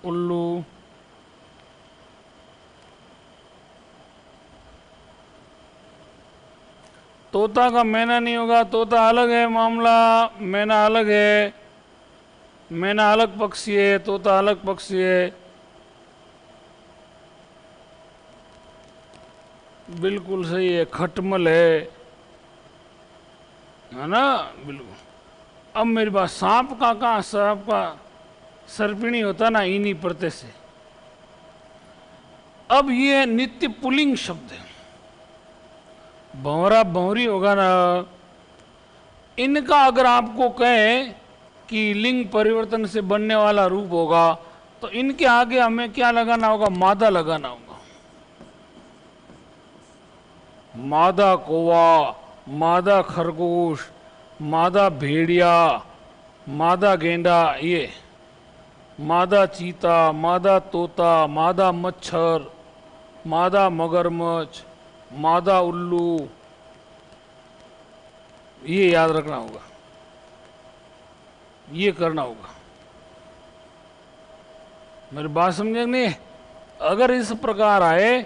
उल्लू। तोता का मैना नहीं होगा, तोता अलग है मामला, मैना अलग है। मैना अलग पक्षी है, तोता अलग पक्षी है। बिल्कुल सही है, खटमल है ना, बिल्कुल। अब मेरे पास सांप का कहाँ, सांप का सर्पिणी होता ना इन्हीं प्रत्यय से। अब ये नित्य पुल्लिंग शब्द है। भंवरा भंवरी होगा ना, इनका अगर आपको कहें कि लिंग परिवर्तन से बनने वाला रूप होगा तो इनके आगे हमें क्या लगाना होगा, मादा लगाना होगा। मादा कौवा, मादा खरगोश, मादा भेड़िया, मादा गेंडा, ये मादा चीता, मादा तोता, मादा मच्छर, मादा मगरमच्छ, मादा उल्लू, ये याद रखना होगा, ये करना होगा। मेरी बात समझे नहीं? अगर इस प्रकार आए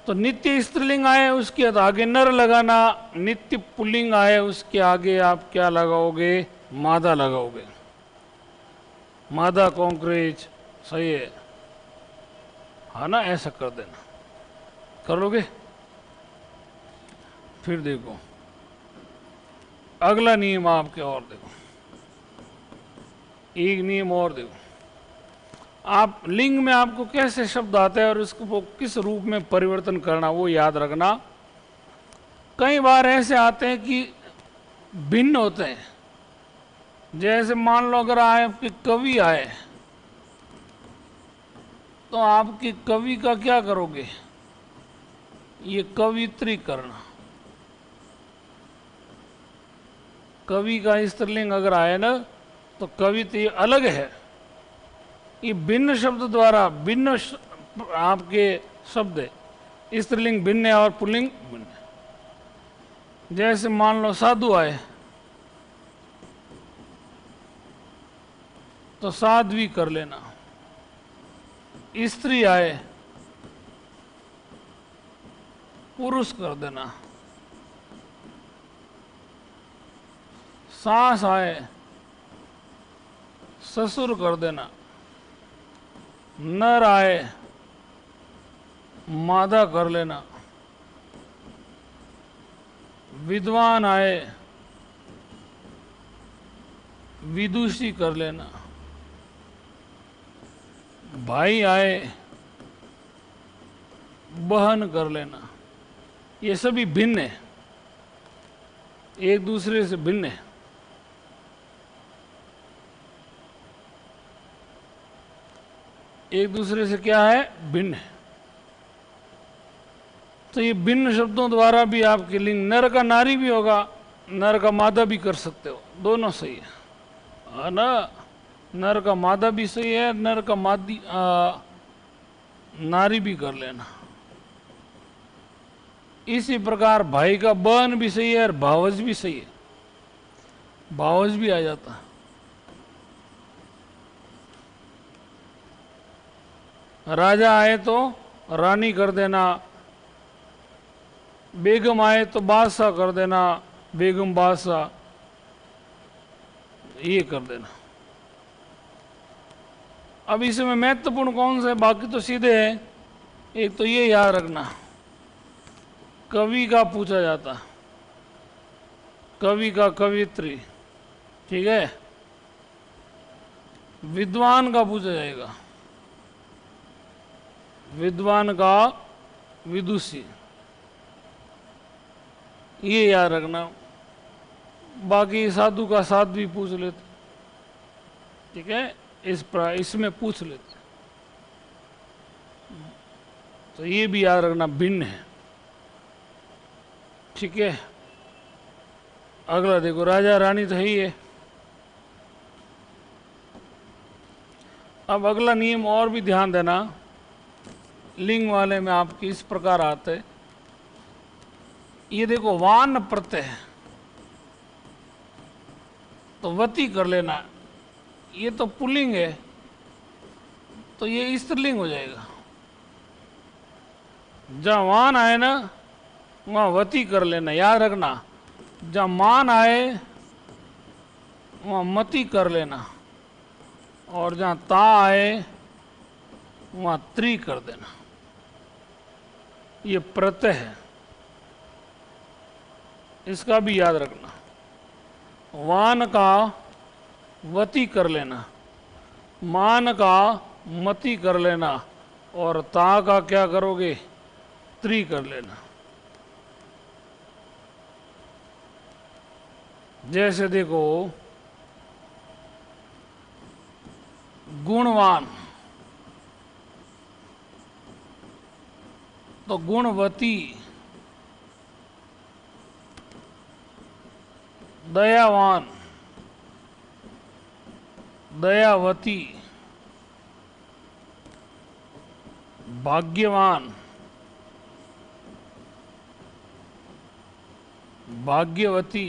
तो नित्य स्त्रीलिंग आए उसके आगे नर लगाना, नित्य पुल्लिंग आए उसके आगे आप क्या लगाओगे? मादा लगाओगे। मादा कॉन्क्रीज, सही है ना? ऐसा कर देना, कर लोगे? फिर देखो अगला नियम आपके, और देखो एक नियम और देखो। आप लिंग में आपको कैसे शब्द आते हैं और उसको वो किस रूप में परिवर्तन करना, वो याद रखना। कई बार ऐसे आते हैं कि भिन्न होते हैं। जैसे मान लो अगर आपके कवि आए तो आपकी कवि का क्या करोगे? ये कवित्री करना। कवि का स्त्रीलिंग अगर आए ना तो कवित्री अलग है। ये भिन्न शब्द द्वारा भिन्न आपके शब्द है। स्त्रीलिंग भिन्न है और पुल्लिंग भिन्न है। जैसे मान लो साधु आए तो साध्वी कर लेना। स्त्री आए पुरुष कर देना। सास आए ससुर कर देना। नर आए मादा कर लेना। विद्वान आए विदुषी कर लेना। भाई आए बहन कर लेना। ये सभी भिन्न है, एक दूसरे से भिन्न है। एक दूसरे से क्या है? भिन्न है। तो ये भिन्न शब्दों द्वारा भी आपके लिंग, नर का नारी भी होगा, नर का मादा भी कर सकते हो, दोनों सही है ना? नर का मादा भी सही है, नर का मादी नारी भी कर लेना। इसी प्रकार भाई का बहन भी सही है और भावज भी सही है, भावज भी आ जाता है। राजा आए तो रानी कर देना। बेगम आए तो बादशाह कर देना, बेगम बादशाह, ये कर देना। अब इसमें महत्वपूर्ण कौन सा है? बाकी तो सीधे है। एक तो ये याद रखना, कवि का पूछा जाता, कवि का कवित्री, ठीक है? विद्वान का पूछा जाएगा, विद्वान का विदुषी, ये याद रखना। बाकी साधु का साध्वी पूछ लेते, ठीक है? इसमें पूछ लेते, तो ये भी याद रखना भिन्न है, ठीक है? अगला देखो, राजा रानी तो है ही है। अब अगला नियम और भी ध्यान देना, लिंग वाले में आपके इस प्रकार आते, ये देखो वान प्रत्यय है तो वती कर लेना। ये तो पुल्लिंग है तो ये स्त्रीलिंग हो जाएगा। जहाँ वान आए ना वहाँ वती कर लेना, याद रखना। जहाँ मान आए वहाँ मती कर लेना, और जहाँ ता आए वहाँ त्री कर देना। ये प्रत्यय है, इसका भी याद रखना। वान का वती कर लेना, मान का मती कर लेना, और ता का क्या करोगे? त्री कर लेना। जैसे देखो गुणवान तो गुणवती, दयावान दयावती, भाग्यवान, भाग्यवती,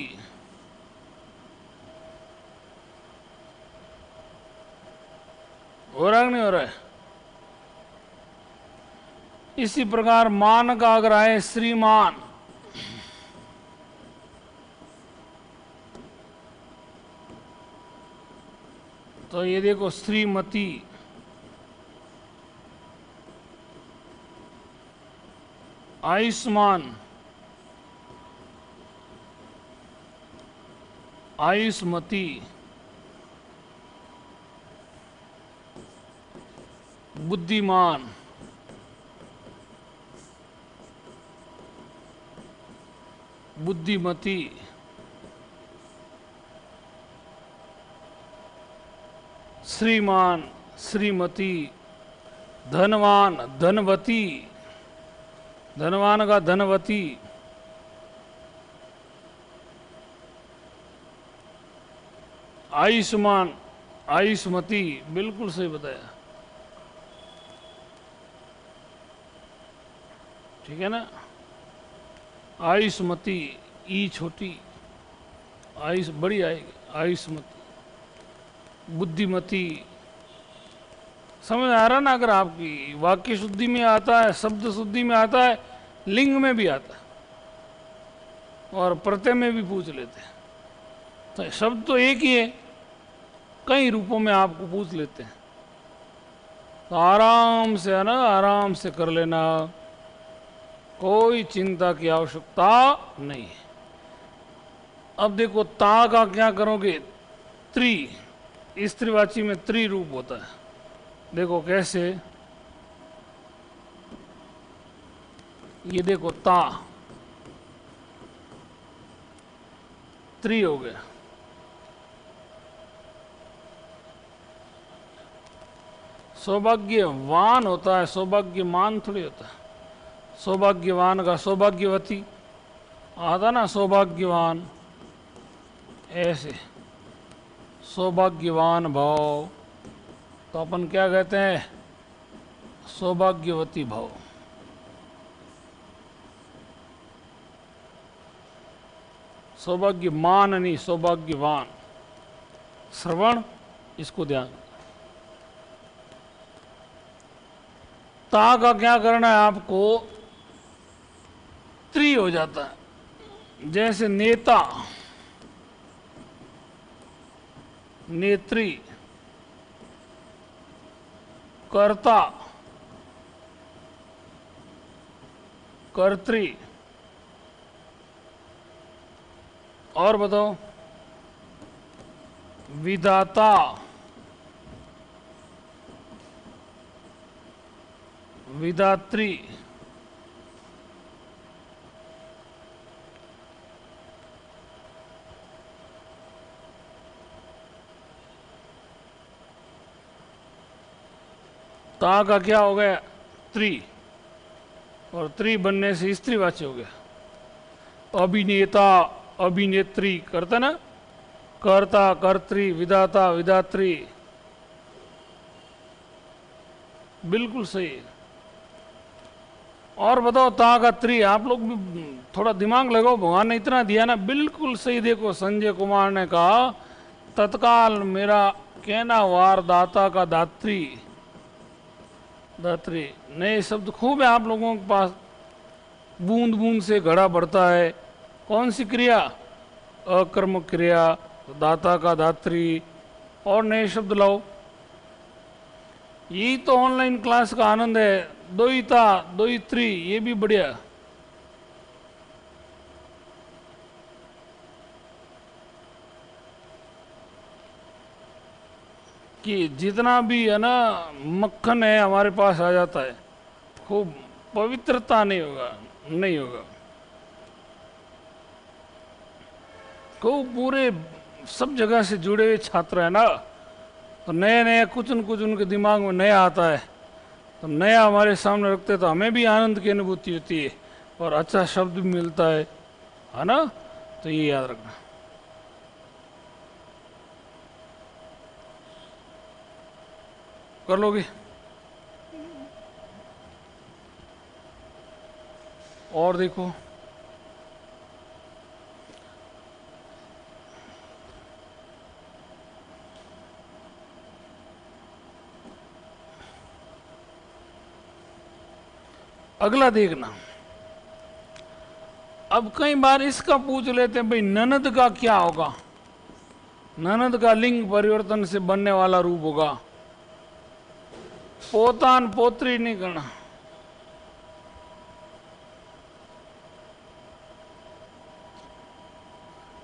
हो रहा है कि नहीं हो रहा है? इसी प्रकार मान का अगर आए श्रीमान, तो ये देखो श्रीमती, आयुष्मान, आयुष्मती, बुद्धिमान, बुद्धिमती, श्रीमान, श्रीमती, धनवान, धनवती, धनवान का धनवती, आयुष्मान, आयुष्मती, बिल्कुल सही बताया, ठीक है ना। आयुष्मती, ई छोटी, आयुष बड़ी आएगी, आयुष्मती, बुद्धिमती। समझ आ रहा ना? अगर आपकी वाक्य शुद्धि में आता है, शब्द शुद्धि में आता है, लिंग में भी आता है और प्रत्यय में भी पूछ लेते हैं। तो शब्द तो एक ही है, कई रूपों में आपको पूछ लेते हैं। तो आराम से है ना, आराम से कर लेना, कोई चिंता की आवश्यकता नहीं है। अब देखो ता का क्या करोगे? त्रि, स्त्रीवाची में त्रि रूप होता है। देखो कैसे, ये देखो ता त्रि हो गया। सौभाग्यवान होता है, सौभाग्यमान थोड़ी होता है। सौभाग्यवान का सौभाग्यवती आता ना, सौभाग्यवान, ऐसे सौभाग्यवान भाव, तो अपन क्या कहते हैं? सौभाग्यवती भाव। सौभाग्यमान नहीं, सौभाग्यवान। श्रवण, इसको ध्यान। ता का क्या करना है आपको? त्रि हो जाता है। जैसे नेता, नेत्री, कर्ता, कर्त्री, और बताओ, विधाता, विधात्री, ता का क्या हो गया? त्रि, और त्रि बनने से स्त्रीवाची हो गया। अभिनेता, अभिनेत्री, करता ना, कर्ता, कर्त्री, विधाता, विधात्री, बिल्कुल सही। और बताओ ता का त्रि, आप लोग भी थोड़ा दिमाग लगाओ, भगवान ने इतना दिया ना, बिल्कुल सही। देखो संजय कुमार ने कहा, तत्काल मेरा कहना वार दाता का दात्री, दात्री। नए शब्द खूब है आप लोगों के पास। बूंद बूंद से घड़ा बढ़ता है, कौन सी क्रिया? अकर्मक क्रिया, दाता का दात्री। और नए शब्द लाओ। यही तो ऑनलाइन क्लास का आनंद है। द्वैता, द्वैत्री, ये भी बढ़िया। कि जितना भी है ना मक्खन है हमारे पास आ जाता है, खूब पवित्रता नहीं होगा, नहीं होगा। खूब पूरे सब जगह से जुड़े हुए छात्र है ना, तो नए नए कुछ न कुछ उनके दिमाग में नया आता है, तो नया हमारे सामने रखते तो हमें भी आनंद की अनुभूति होती है और अच्छा शब्द भी मिलता है ना। तो ये याद रखना। कर लोगे? और देखो, अगला देखना। अब कई बार इसका पूछ लेते हैं भाई ननद का क्या होगा। ननद का लिंग परिवर्तन से बनने वाला रूप होगा। पोतान पोत्री नहीं करना,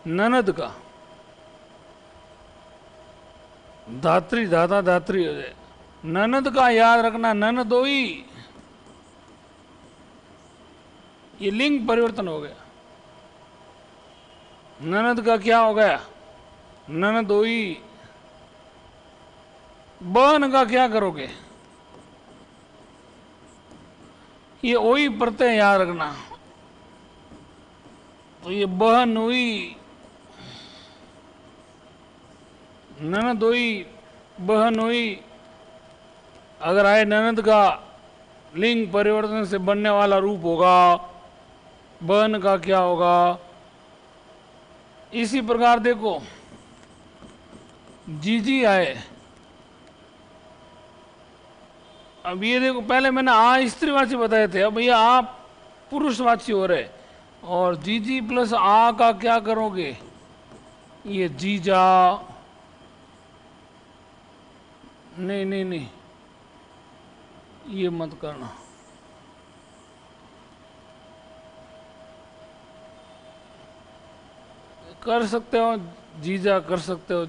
ननद का धात्री दाता धात्री हो जाए। ननद का याद रखना, ननदोई, ये लिंग परिवर्तन हो गया। ननद का क्या हो गया, ननदोई। बहन का क्या करोगे, ये ओई प्रत्यय याद रखना, तो ये बहन हुई, ननद हुई, बहन हुई। अगर आए ननद का लिंग परिवर्तन से बनने वाला रूप होगा, बहन का क्या होगा। इसी प्रकार देखो जीजी आए। अब ये देखो, पहले मैंने आ स्त्रीवाची बताए थे, अब ये आ पुरुषवाची हो रहे। और जीजी प्लस आ का क्या करोगे, ये जीजा, नहीं नहीं नहीं, ये मत करना। कर सकते हो जीजा, कर सकते हो,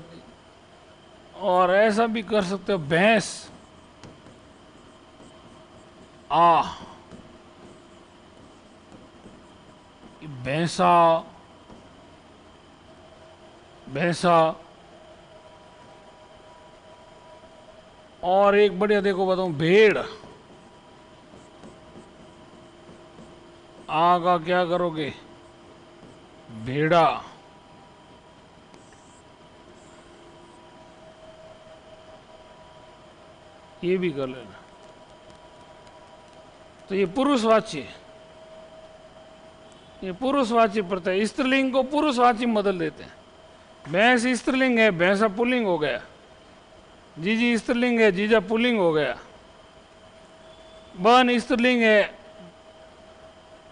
और ऐसा भी कर सकते हो भैंस, आ, भैंसा, भैंसा। और एक बढ़िया देखो बताऊं, भेड़, आ का क्या करोगे, भेड़ा। ये भी कर लेना। तो ये पुरुषवाची, ये पुरुषवाची प्रत्यय, स्त्रीलिंग को पुरुषवाची में बदल देते हैं। भैंस स्त्रीलिंग है, भैंसा पुल्लिंग हो गया। जीजी स्त्रीलिंग है, जीजा पुल्लिंग हो गया। बहन स्त्रीलिंग है,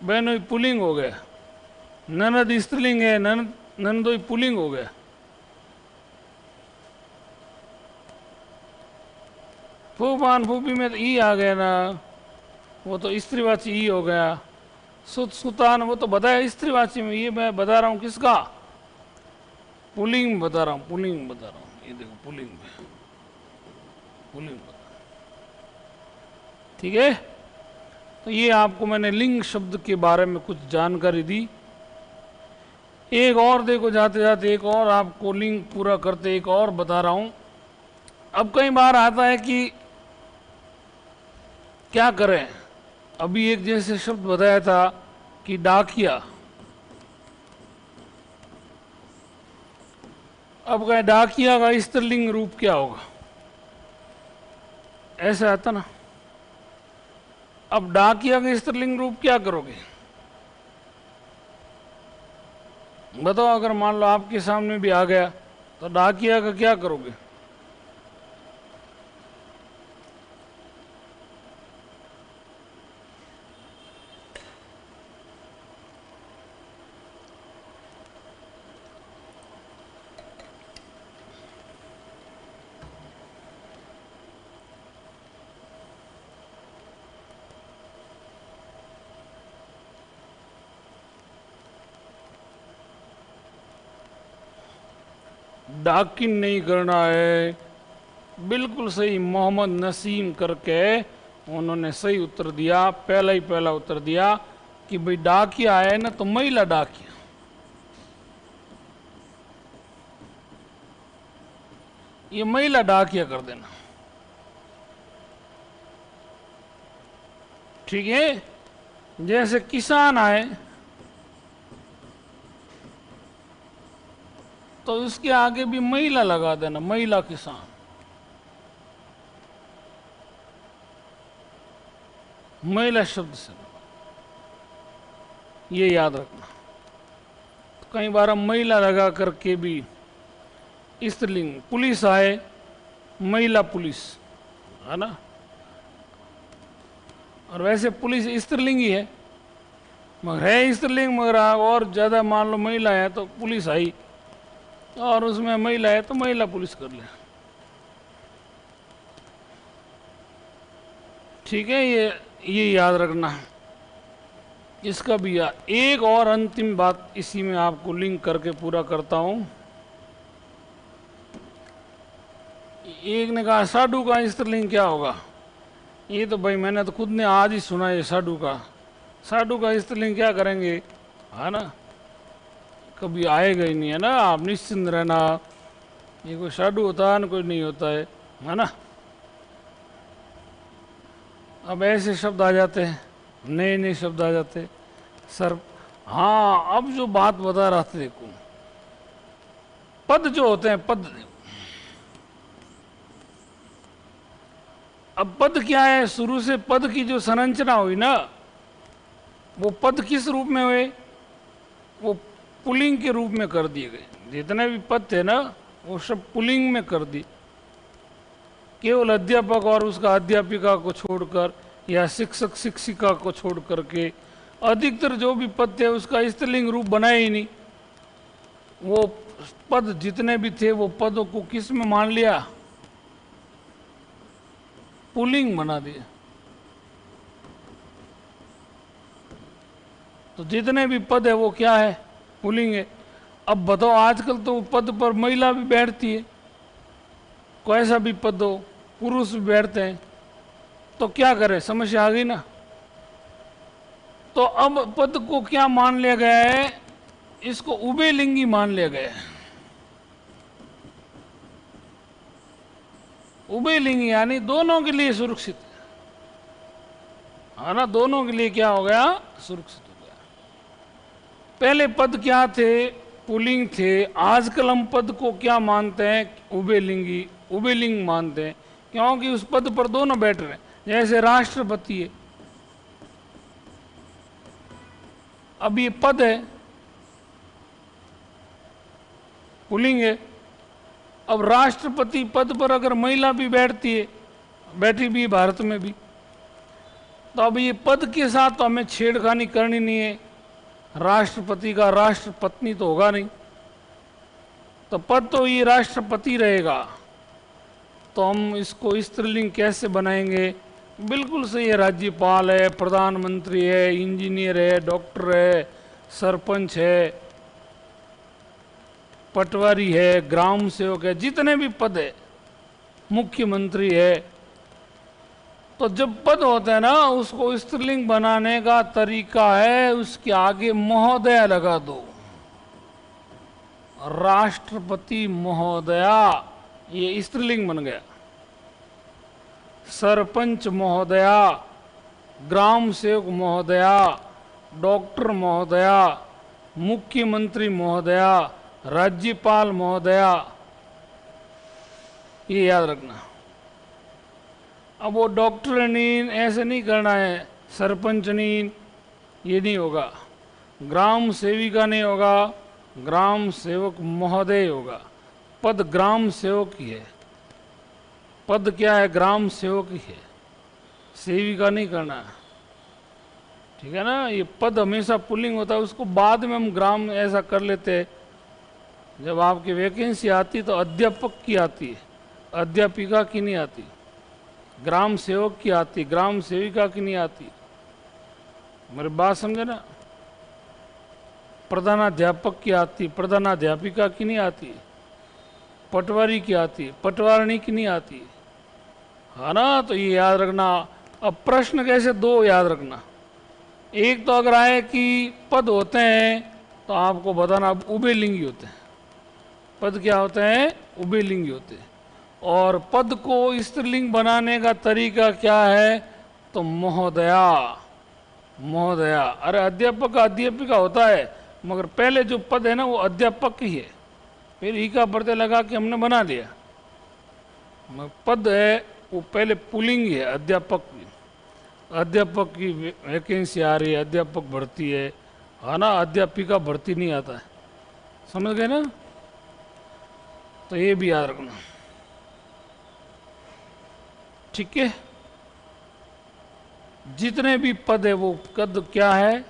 बहनोई पुल्लिंग हो गया। ननद स्त्रीलिंग है, ननदोई पुल्लिंग हो गया। फूफान फूफी में तो ई आ गया ना, वो तो स्त्रीवाची ई हो गया। सुत सुतान वो तो बताया स्त्रीवाची में, ये मैं बता रहा हूँ किसका, पुल्लिंग में बता रहा हूँ, पुल्लिंग में बता रहा हूँ। ये देखो पुल्लिंग में, पुल्लिंग बता, ठीक है। तो ये आपको मैंने लिंग शब्द के बारे में कुछ जानकारी दी। एक और देखो, जाते जाते एक और आपको लिंग पूरा करते एक और बता रहा हूं। अब कई बार आता है कि क्या करें, अभी एक जैसे शब्द बताया था कि डाकिया। अब कहें डाकिया का स्त्रीलिंग रूप क्या होगा, ऐसा आता ना। अब डाकिया का स्त्रीलिंग रूप क्या करोगे, बताओ। अगर मान लो आपके सामने भी आ गया तो डाकिया का क्या करोगे। डाकिन नहीं करना है, बिल्कुल सही। मोहम्मद नसीम करके उन्होंने सही उत्तर दिया, पहला ही पहला उत्तर दिया कि भाई डाकिया है ना, तो महिला डाकिया। ये महिला डाकिया कर देना, ठीक है। जैसे किसान आए तो इसके आगे भी महिला लगा देना, महिला किसान। महिला शब्द से, ये याद रखना। तो कई बार हम महिला लगा करके भी स्त्रीलिंग, पुलिस आए, महिला पुलिस, है ना। और वैसे पुलिस स्त्रीलिंग ही है, मगर है स्त्रीलिंग, मगर और ज़्यादा मान लो महिला है तो पुलिस आई, और उसमें महिला है तो महिला पुलिस कर ले। ठीक है, ये याद रखना। इसका भी याद। एक और अंतिम बात इसी में आपको लिंक करके पूरा करता हूं। एक ने कहा साधु का स्त्रीलिंग क्या होगा। ये तो भाई मैंने तो खुद ने आज ही सुना है, साधु का स्त्रीलिंग क्या करेंगे, है ना। कभी आएगा ही नहीं, है ना। आप निश्चिंत रहना, ये कोई साधु होता है ना, कोई नहीं होता है ना। अब ऐसे शब्द आ जाते हैं, नए नए शब्द आ जाते हैं सर। हाँ, अब जो बात बता रहा था, देखो पद जो होते हैं, पद, अब पद क्या है, शुरू से पद की जो संरचना हुई ना, वो पद किस रूप में हुए, वो पुल्लिंग के रूप में कर दिए गए। जितने भी पद थे ना, वो सब पुल्लिंग में कर दिए। केवल अध्यापक और उसका अध्यापिका को छोड़कर, या शिक्षक शिक्षिका को छोड़ करके अधिकतर जो भी पद थे उसका स्त्रीलिंग रूप बनाया ही नहीं। वो पद जितने भी थे वो पदों को किस में मान लिया, पुल्लिंग बना दिया। तो जितने भी पद है वो क्या है, पुल्लिंग है। अब बताओ, आजकल तो पद पर महिला भी बैठती है, कोई ऐसा भी पद हो, पुरुष भी बैठते हैं, तो क्या करें, समस्या आ गई ना। तो अब पद को क्या मान लिया गया है, इसको उभयलिंगी मान लिया गया है। उभयलिंगी यानी दोनों के लिए सुरक्षित है ना, दोनों के लिए क्या हो गया, सुरक्षित हो गया। पहले पद क्या थे, पुल्लिंग थे। आजकल हम पद को क्या मानते हैं, उभयलिंगी, उभयलिंग मानते हैं, क्योंकि उस पद पर दोनों बैठ रहे हैं। जैसे राष्ट्रपति है, अब ये पद है, पुल्लिंग है। अब राष्ट्रपति पद पर अगर महिला भी बैठती है, बैठी भी भारत में भी, तो अब ये पद के साथ तो हमें छेड़खानी करनी नहीं है। राष्ट्रपति का राष्ट्रपत्नी तो होगा नहीं, तो पद तो ये राष्ट्रपति रहेगा। तो हम इसको स्त्रीलिंग कैसे बनाएंगे, बिल्कुल सही है। राज्यपाल है, प्रधानमंत्री है, इंजीनियर है, डॉक्टर है, सरपंच है, पटवारी है, ग्राम सेवक है, जितने भी पद है, मुख्यमंत्री है। तो जब पद होते हैं ना, उसको स्त्रीलिंग बनाने का तरीका है, उसके आगे महोदया लगा दो। राष्ट्रपति महोदया, ये स्त्रीलिंग बन गया। सरपंच महोदया, ग्राम सेवक महोदया, डॉक्टर महोदया, मुख्यमंत्री महोदया, राज्यपाल महोदया, ये याद रखना। अब वो डॉक्टर नीन ऐसे नहीं करना है, सरपंच नीन ये नहीं होगा, ग्राम सेविका नहीं होगा, ग्राम सेवक महोदय होगा। पद ग्राम सेवक ही है, पद क्या है, ग्राम सेवक ही है, सेविका नहीं करना, ठीक है ना। ये पद हमेशा पुल्लिंग होता है, उसको बाद में हम ग्राम ऐसा कर लेते हैं। जब आपकी वैकेंसी आती तो अध्यापक की आती है, अध्यापिका की नहीं आती। ग्राम सेवक की आती, ग्राम सेविका की नहीं आती। मेरी बात समझे ना। प्रधानाध्यापक की आती, प्रधानाध्यापिका की नहीं आती। पटवारी की आती, पटवारणी की नहीं आती, है ना। तो ये याद रखना। अब प्रश्न कैसे, दो याद रखना। एक तो अगर आए कि पद होते हैं तो आपको बताना अब उभयलिंगी होते हैं। पद क्या होते हैं, उभयलिंगी होते हैं। और पद को स्त्रीलिंग बनाने का तरीका क्या है, तो महोदया, महोदया। अरे अध्यापक का अध्यापिका होता है, मगर पहले जो पद है ना वो अध्यापक ही है, फिर ई का प्रत्यय लगा के हमने बना लिया। पद है वो पहले पुल्लिंग है, अध्यापक की। अध्यापक की वैकेंसी आ रही है, अध्यापक भर्ती है है ना, अध्यापिका भर्ती नहीं आता है, समझ गए ना। तो ये भी याद रखना, ठीक है। जितने भी पद है वो पद क्या है,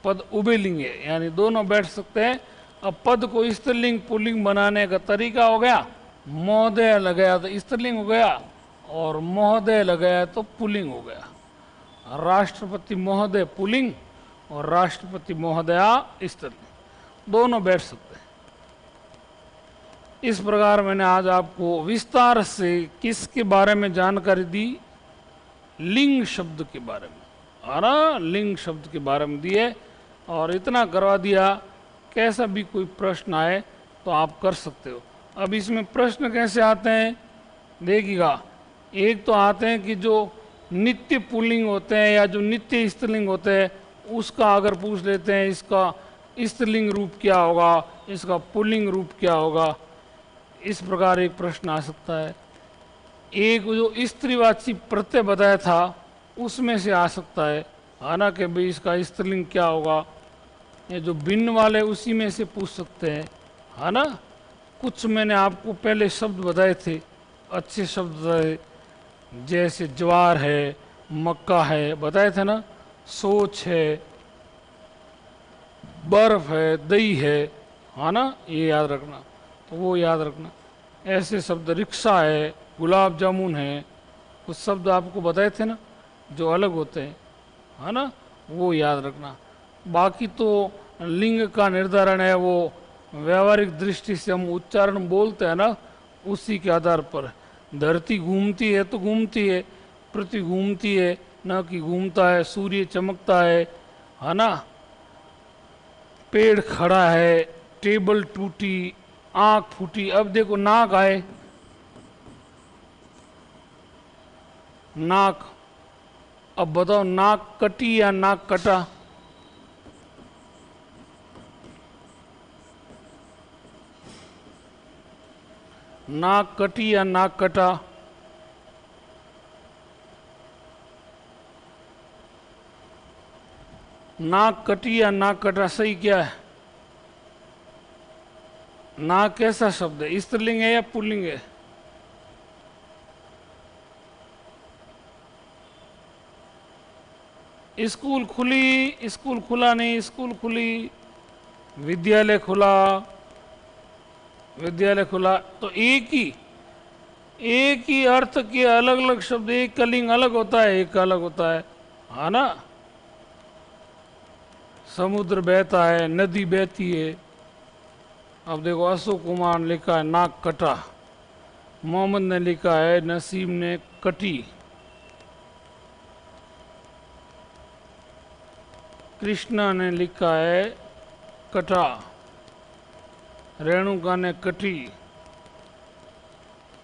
पद उभयलिंग है, यानी दोनों बैठ सकते हैं। अब पद को स्त्रीलिंग पुल्लिंग बनाने का तरीका हो गया, महोदय लगाया तो स्त्रीलिंग हो गया, और महोदय लगाया तो पुल्लिंग हो गया। राष्ट्रपति महोदय पुल्लिंग और राष्ट्रपति महोदया स्त्रीलिंग, दोनों बैठ सकते हैं। इस प्रकार मैंने आज आपको विस्तार से किसके बारे में जानकारी दी, लिंग शब्द के बारे में, है ना, लिंग शब्द के बारे में दिए, और इतना करवा दिया। कैसा भी कोई प्रश्न आए तो आप कर सकते हो। अब इसमें प्रश्न कैसे आते हैं देखिएगा, एक तो आते हैं कि जो नित्य पुल्लिंग होते हैं या जो नित्य स्त्रीलिंग होते हैं उसका अगर पूछ लेते हैं, इसका स्त्रीलिंग रूप क्या होगा, इसका पुल्लिंग रूप क्या होगा, इस प्रकार एक प्रश्न आ सकता है। एक जो स्त्रीवाची प्रत्यय बताया था उसमें से आ सकता है ना, कि भाई इसका स्त्रीलिंग क्या होगा। ये जो भिन्न वाले उसी में से पूछ सकते हैं, है ना। कुछ मैंने आपको पहले शब्द बताए थे, अच्छे शब्द बताए, जैसे ज्वार है, मक्का है, बताए थे ना, सोच है, बर्फ है, दही है ना, ये याद रखना। तो वो याद रखना। ऐसे शब्द रिक्शा है, गुलाब जामुन है, कुछ शब्द आपको बताए थे ना जो अलग होते हैं, है ना, वो याद रखना। बाकी तो लिंग का निर्धारण है वो व्यवहारिक दृष्टि से हम उच्चारण बोलते हैं ना, उसी के आधार पर। धरती घूमती है तो घूमती है, पृथ्वी घूमती है न कि घूमता है, सूर्य चमकता है ना, पेड़ खड़ा है, टेबल टूटी, आंख फूटी। अब देखो नाक आए, नाक, अब बताओ नाक कटी या नाक कटा, नाक कटी या नाक कटा, नाक कटी या नाक कटा, सही क्या है। नाक कैसा शब्द है, स्त्रीलिंग है या पुल्लिंग है। स्कूल खुली, स्कूल खुला नहीं, स्कूल खुली, विद्यालय खुला, विद्यालय खुला। तो एक ही अर्थ के अलग अलग शब्द, एक का लिंग अलग होता है, एक का अलग होता है ना। समुद्र बहता है, नदी बहती है। अब देखो अशोक कुमार ने लिखा है नाक कटा, मोहम्मद ने लिखा है नसीम ने कटी, कृष्णा ने लिखा है कटा, रेणुका ने कटी,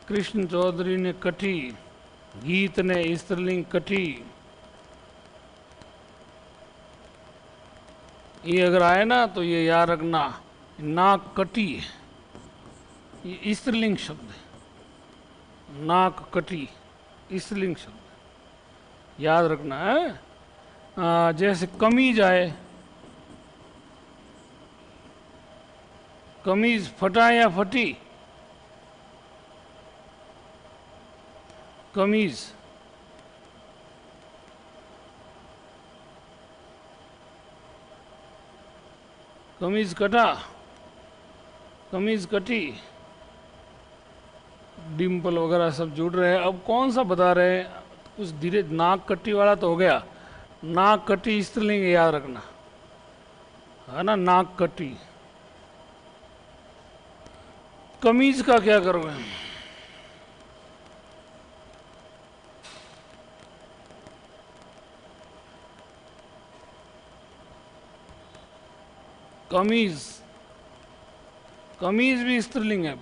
कृष्ण चौधरी ने कटी, गीत ने स्त्रीलिंग कटी। ये अगर आए ना तो ये याद रखना, नाक कटी, ये स्त्रीलिंग शब्द है, नाक कटी स्त्रीलिंग शब्द याद रखना है। जैसे कमीज आए, कमीज फटा या फटी, कमीज, कमीज कटा, कमीज कटी, डिम्पल वगैरह सब जुड़ रहे हैं। अब कौन सा बता रहे हैं, कुछ धीरे, नाक कटी वाला तो हो गया, नाक कटी स्त्रीलिंग याद रखना, है ना, नाक कटी। कमीज का क्या करोगे, कमीज, कमीज भी स्त्रीलिंग है,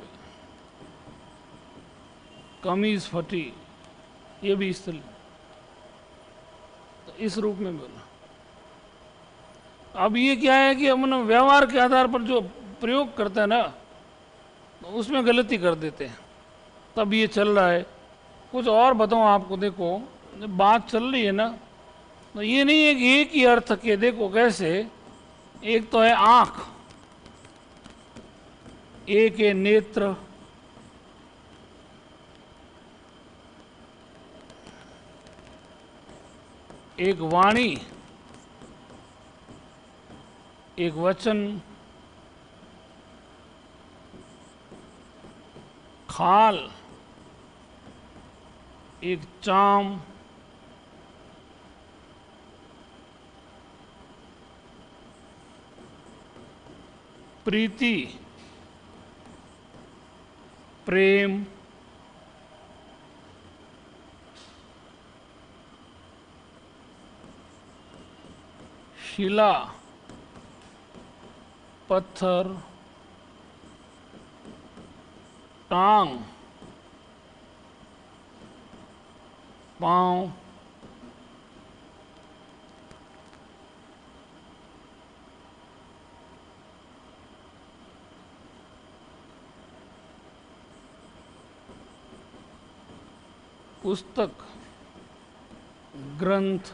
कमीज फटी, ये भी स्त्रीलिंग, तो इस रूप में बोला। अब ये क्या है कि हम व्यवहार के आधार पर जो प्रयोग करते हैं ना, तो उसमें गलती कर देते हैं, तब ये चल रहा है। कुछ और बताऊं आपको, देखो जब बात चल रही है ना, तो ये नहीं है कि एक ही अर्थ के, देखो कैसे, एक तो है आंख, एक है नेत्र, एक वाणी, एक वचन, खाल, एक चाम, प्रीति, प्रेम, शिला, पत्थर, टांग, पांव, पुस्तक, ग्रंथ।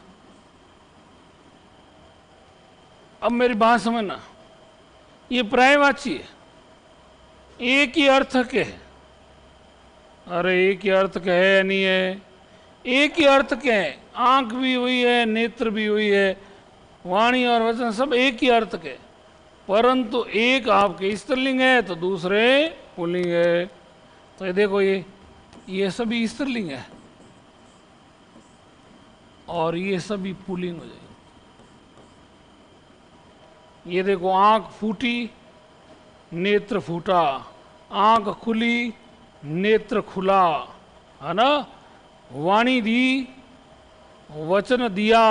अब मेरी बात समझना, ये पर्यायवाची है, एक ही अर्थ के है। अरे एक ही अर्थ के है या नहीं है? एक ही अर्थ के है। आंख भी हुई है, नेत्र भी हुई है, वाणी और वचन सब एक ही अर्थ के, परंतु एक आपके स्त्रीलिंग है तो दूसरे पुल्लिंग है। तो ये देखो, ये सभी स्त्रीलिंग है और ये सभी पुल्लिंग हो जाएगी। ये देखो, आंख फूटी, नेत्र फूटा, आंख खुली, नेत्र खुला, है ना। वाणी दी, वचन दिया,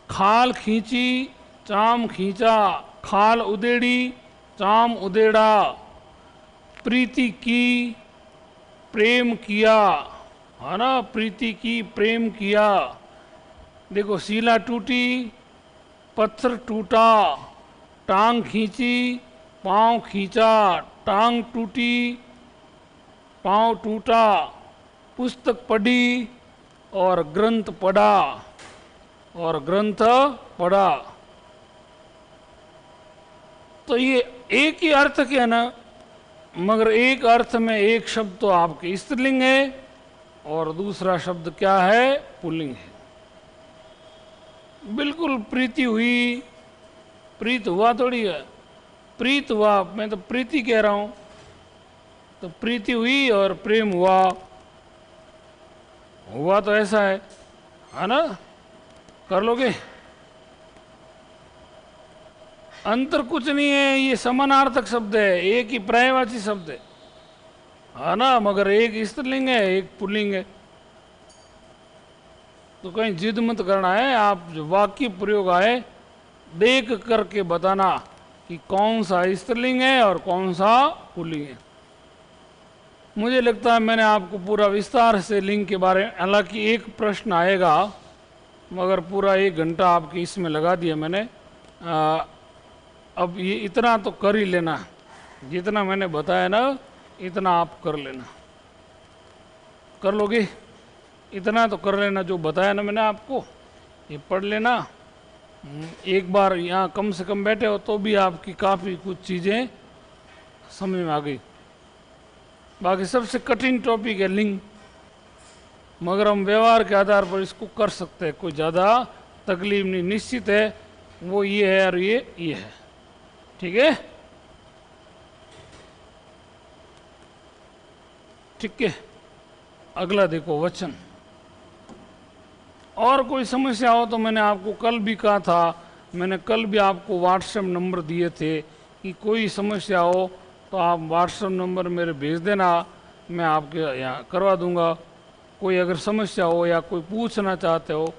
खाल खींची, चाम खींचा, खाल उदेड़ी, चाम उदेड़ा, प्रीति की, प्रेम किया, है ना, प्रीति की, प्रेम किया। देखो, शिला टूटी, पत्थर टूटा, टांग खींची, पांव खींचा, टांग टूटी, पांव टूटा, पुस्तक पढ़ी और ग्रंथ पढ़ा, और ग्रंथ पढ़ा। तो ये एक ही अर्थ के है ना, मगर एक अर्थ में एक शब्द तो आपके स्त्रीलिंग है और दूसरा शब्द क्या है? पुल्लिंग है। बिल्कुल प्रीति हुई, प्रीत हुआ थोड़ी है, प्रीत हुआ, मैं तो प्रीति कह रहा हूं। तो प्रीति हुई और प्रेम हुआ, हुआ तो ऐसा है ना। कर लोगे? अंतर कुछ नहीं है, ये समानार्थक शब्द है, एक ही पर्यायवाची शब्द है ना, मगर एक स्त्रीलिंग है, एक पुल्लिंग है। तो कहीं जिद मत करना है, आप जो वाक्य प्रयोग आए देख करके बताना कि कौन सा स्त्रीलिंग है और कौन सा पुल्लिंग है। मुझे लगता है मैंने आपको पूरा विस्तार से लिंग के बारे में, हालांकि एक प्रश्न आएगा, मगर पूरा 1 घंटा आपके इसमें लगा दिया मैंने। अब ये इतना तो कर ही लेना, जितना मैंने बताया ना इतना आप कर लेना। कर लोगे? इतना तो कर लेना, जो बताया ना मैंने आपको ये पढ़ लेना। एक बार यहाँ कम से कम बैठे हो तो भी आपकी काफ़ी कुछ चीज़ें समझ में आ गई। बाकी सबसे कठिन टॉपिक है लिंग, मगर हम व्यवहार के आधार पर इसको कर सकते हैं, कोई ज़्यादा तकलीफ नहीं। निश्चित है वो ये है और ये है, ठीक है? ठीक है, अगला देखो, वचन। और कोई समस्या हो तो मैंने आपको कल भी कहा था, मैंने कल भी आपको व्हाट्सएप नंबर दिए थे कि कोई समस्या हो तो आप व्हाट्सएप नंबर मेरे भेज देना, मैं आपके यहाँ करवा दूंगा। कोई अगर समस्या हो या कोई पूछना चाहते हो,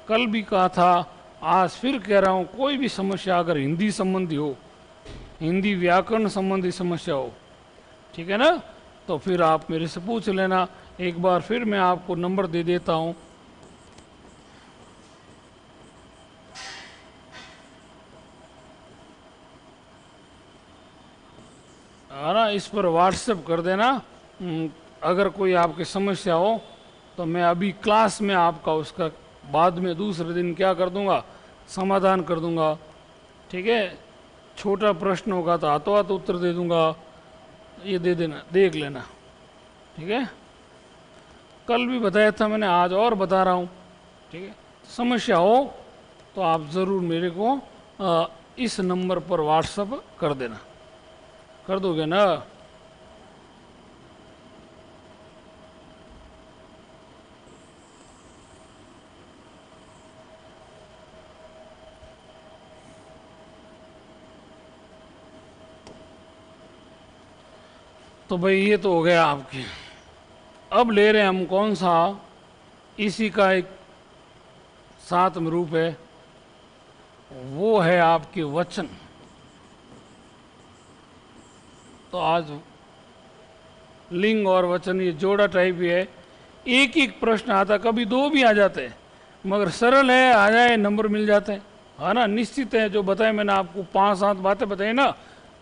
कल भी कहा था, आज फिर कह रहा हूँ, कोई भी समस्या अगर हिंदी संबंधी हो, हिंदी व्याकरण संबंधी समस्या हो, ठीक है ना, तो फिर आप मेरे से पूछ लेना। एक बार फिर मैं आपको नंबर दे देता हूँ। है ना, इस पर व्हाट्सएप कर देना। अगर कोई आपकी समस्या हो तो मैं अभी क्लास में आपका उसका बाद में दूसरे दिन क्या कर दूंगा, समाधान कर दूंगा, ठीक है, छोटा प्रश्न होगा तो हाथों हाथ उत्तर दे दूंगा, ये दे देना, देख लेना। ठीक है, कल भी बताया था मैंने, आज और बता रहा हूँ। ठीक है, समस्या हो तो आप ज़रूर मेरे को इस नंबर पर व्हाट्सएप कर देना, कर दोगे ना? तो भाई ये तो हो गया आपके। अब ले रहे हैं हम कौन सा, इसी का एक सातवां रूप है, वो है आपके वचन। तो आज लिंग और वचन ये जोड़ा टाइप ही है। एक एक प्रश्न आता, कभी दो भी आ जाते हैं, मगर सरल है, आ जाए नंबर मिल जाते हैं, है ना? निश्चित है, जो बताए मैंने आपको 5-7 बातें बताई ना,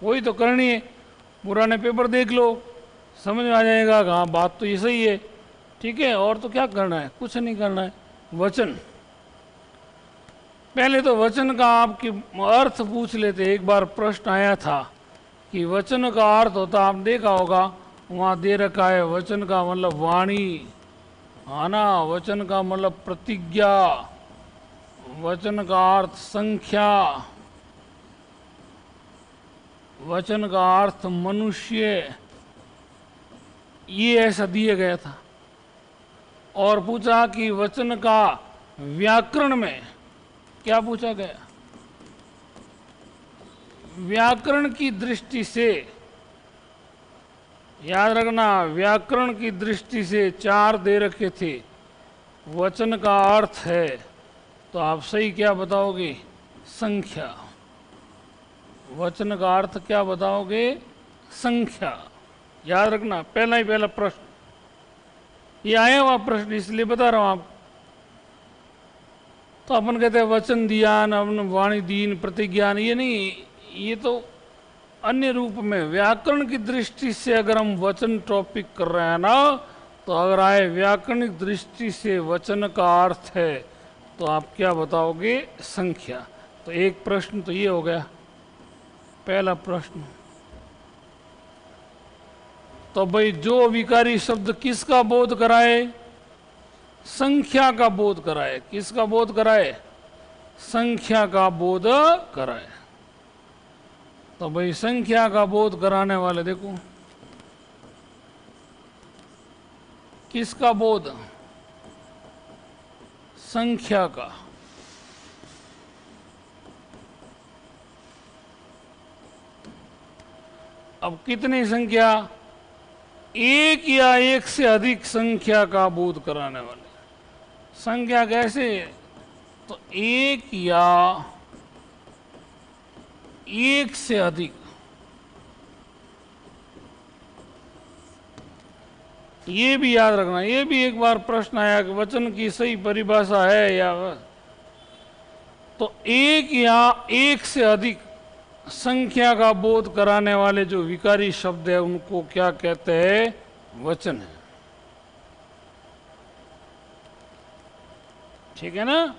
वही तो करनी है। पुराने पेपर देख लो, समझ में आ जाएगा कि हाँ बात तो ये सही है। ठीक है, और तो क्या करना है, कुछ नहीं करना है। वचन, पहले तो वचन का आपकी अर्थ पूछ लेते। एक बार प्रश्न आया था कि वचन का अर्थ होता, आप देखा होगा वहाँ दे रखा है, वचन का मतलब वाणी, है ना? वचन का मतलब प्रतिज्ञा, वचन का अर्थ संख्या, वचन का अर्थ मनुष्य, ये ऐसा दिया गया था। और पूछा कि वचन का व्याकरण में क्या पूछा गया, व्याकरण की दृष्टि से, याद रखना, व्याकरण की दृष्टि से 4 दे रखे थे। वचन का अर्थ है तो आप सही क्या बताओगे, संख्या। वचन का अर्थ क्या बताओगे, संख्या। याद रखना, पहला ही पहला प्रश्न ये आया हुआ प्रश्न, इसलिए बता रहा हूं आप। तो अपन कहते हैं वचन दियान, अपन वाणी दीन, प्रतिज्ञान, ये नहीं, ये तो अन्य रूप में। व्याकरण की दृष्टि से अगर हम वचन टॉपिक कर रहे हैं ना, तो अगर आए व्याकरणिक दृष्टि से वचन का अर्थ है तो आप क्या बताओगे, संख्या। तो एक प्रश्न तो ये हो गया, पहला प्रश्न। तो भाई जो विकारी शब्द किसका बोध कराए, संख्या का बोध कराए। किसका बोध कराए, संख्या का बोध कराए। तो भाई संख्या का बोध कराने वाले देखो, किसका बोध, संख्या का। अब कितनी संख्या, एक या एक से अधिक संख्या का बोध कराने वाले। संख्या कैसे, तो एक या एक से अधिक। ये भी याद रखना, ये भी एक बार प्रश्न आया कि वचन की सही परिभाषा है या, तो एक या एक से अधिक संख्या का बोध कराने वाले जो विकारी शब्द है उनको क्या कहते हैं, वचन है। ठीक है ना?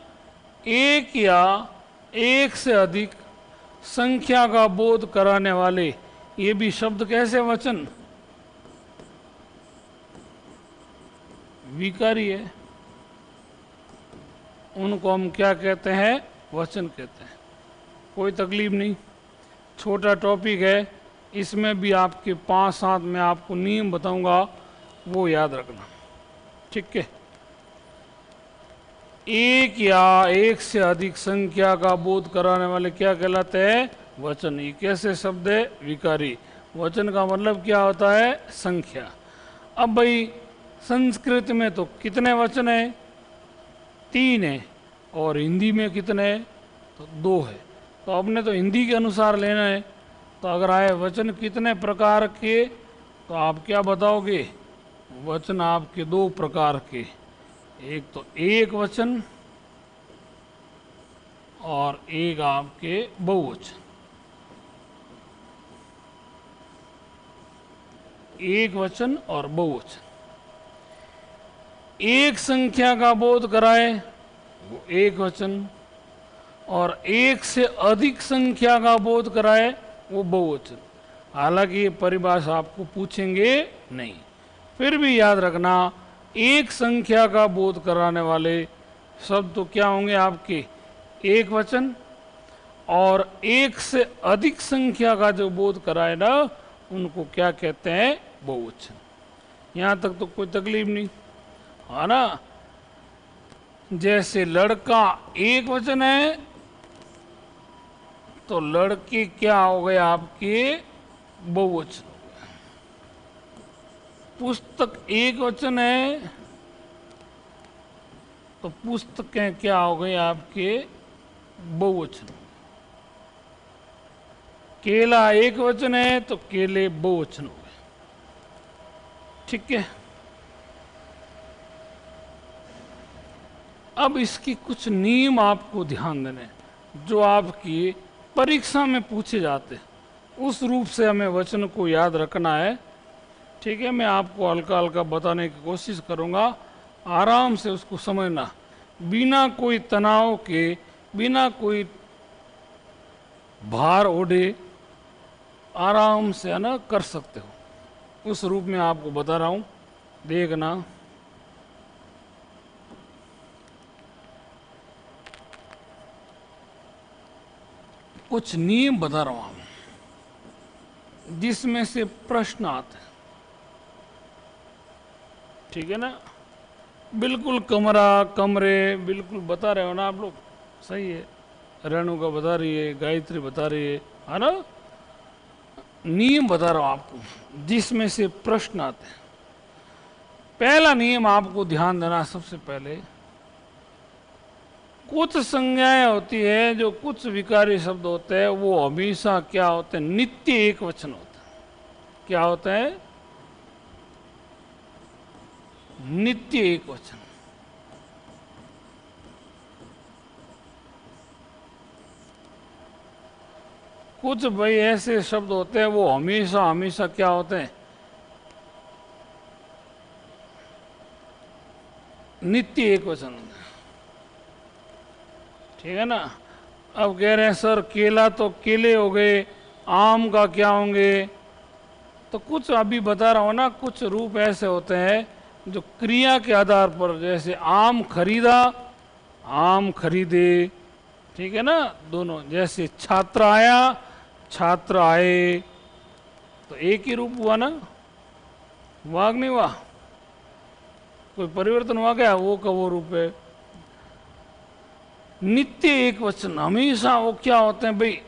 एक या एक से अधिक संख्या का बोध कराने वाले ये भी शब्द कैसे, वचन, विकारी है, उनको हम क्या कहते हैं, वचन कहते हैं। कोई तकलीफ नहीं, छोटा टॉपिक है, इसमें भी आपके 5-7 में आपको नियम बताऊंगा, वो याद रखना। ठीक है, एक या एक से अधिक संख्या का बोध कराने वाले क्या कहलाते हैं, वचन। ये कैसे शब्द है, विकारी। वचन का मतलब क्या होता है, संख्या। अब भाई संस्कृत में तो कितने वचन है, 3 है, और हिंदी में कितने हैं, तो 2 है। तो आपने तो हिंदी के अनुसार लेना है। तो अगर आए वचन कितने प्रकार के, तो आप क्या बताओगे, वचन आपके 2 प्रकार के, एक तो एक वचन और एक आपके बहुवचन। एक वचन और बहुवचन। एक संख्या का बोध कराए वो एक वचन, और एक से अधिक संख्या का बोध कराए वो बहुवचन। हालांकि ये परिभाषा आपको पूछेंगे नहीं, फिर भी याद रखना एक संख्या का बोध कराने वाले शब्द तो क्या होंगे आपके एक वचन, और एक से अधिक संख्या का जो बोध कराए ना उनको क्या कहते हैं बहुवचन। यहाँ तक तो कोई तकलीफ नहीं है ना। जैसे लड़का एक वचन है तो लड़के क्या हो गए आपके बहुवचन। पुस्तक एक वचन है तो पुस्तकें क्या हो गई आपके बहुवचन। केला एक वचन है तो केले बहुवचन हो गए। ठीक है, अब इसकी कुछ नियम आपको ध्यान देने जो आपकी परीक्षा में पूछे जाते हैं, उस रूप से हमें वचन को याद रखना है। ठीक है, मैं आपको हल्का हल्का बताने की कोशिश करूंगा, आराम से उसको समझना, बिना कोई तनाव के, बिना कोई भार ओढ़े आराम से है ना कर सकते हो। उस रूप में आपको बता रहा हूं, देखना। कुछ नियम बता रहा हूं जिसमें से प्रश्न आते हैं। ठीक है ना, बिल्कुल कमरा कमरे बिल्कुल बता रहे हो ना आप लोग, सही है। रेणुका बता रही है, गायत्री बता रही है ना। नियम बता रहा हूं आपको जिसमें से प्रश्न आते हैं। पहला नियम आपको ध्यान देना, सबसे पहले कुछ संज्ञाएं होती है, जो कुछ विकारी शब्द होते हैं वो हमेशा क्या होते हैं, नित्य एक वचन होते हैं। क्या होते हैं, नित्य एक वचन। कुछ भाई ऐसे शब्द होते हैं वो हमेशा हमेशा क्या होते हैं, नित्य एक वचन होते हैं। ठीक है ना। अब कह रहे हैं सर केला तो केले हो गए, आम का क्या होंगे, तो कुछ अभी बता रहा हूं ना, कुछ रूप ऐसे होते हैं जो क्रिया के आधार पर, जैसे आम खरीदा, आम खरीदे। ठीक है ना, दोनों। जैसे छात्र आया, छात्र आए, तो एक ही रूप हुआ ना, हुआ कि नहीं हुआ, कोई परिवर्तन हुआ क्या, वो का वो रूप है। नित्य एक वचन हमेशा वो क्या होते हैं भाई,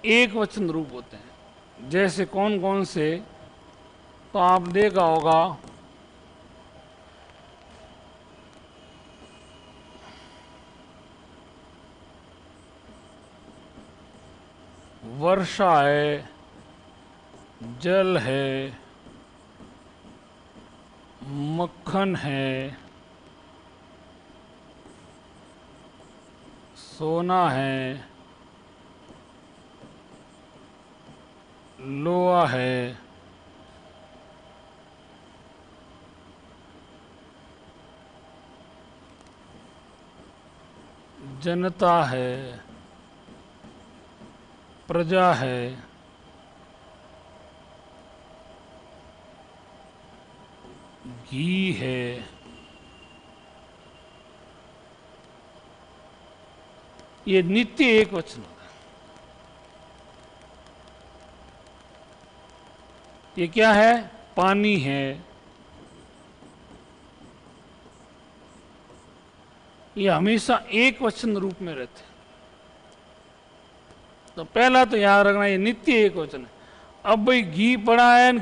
एक वचन रूप होते हैं। जैसे कौन कौन से, तो आप देखा होगा, वर्षा है, जल है, मक्खन है, सोना है, लोहा है, जनता है, प्रजा है, घी है, ये नित्य एक वचन होता है। ये क्या है, पानी है, ये हमेशा एक वचन रूप में रहते हैं। तो पहला तो याद रखना ये नित्य एक वचन है। अब भाई घी पड़ा है,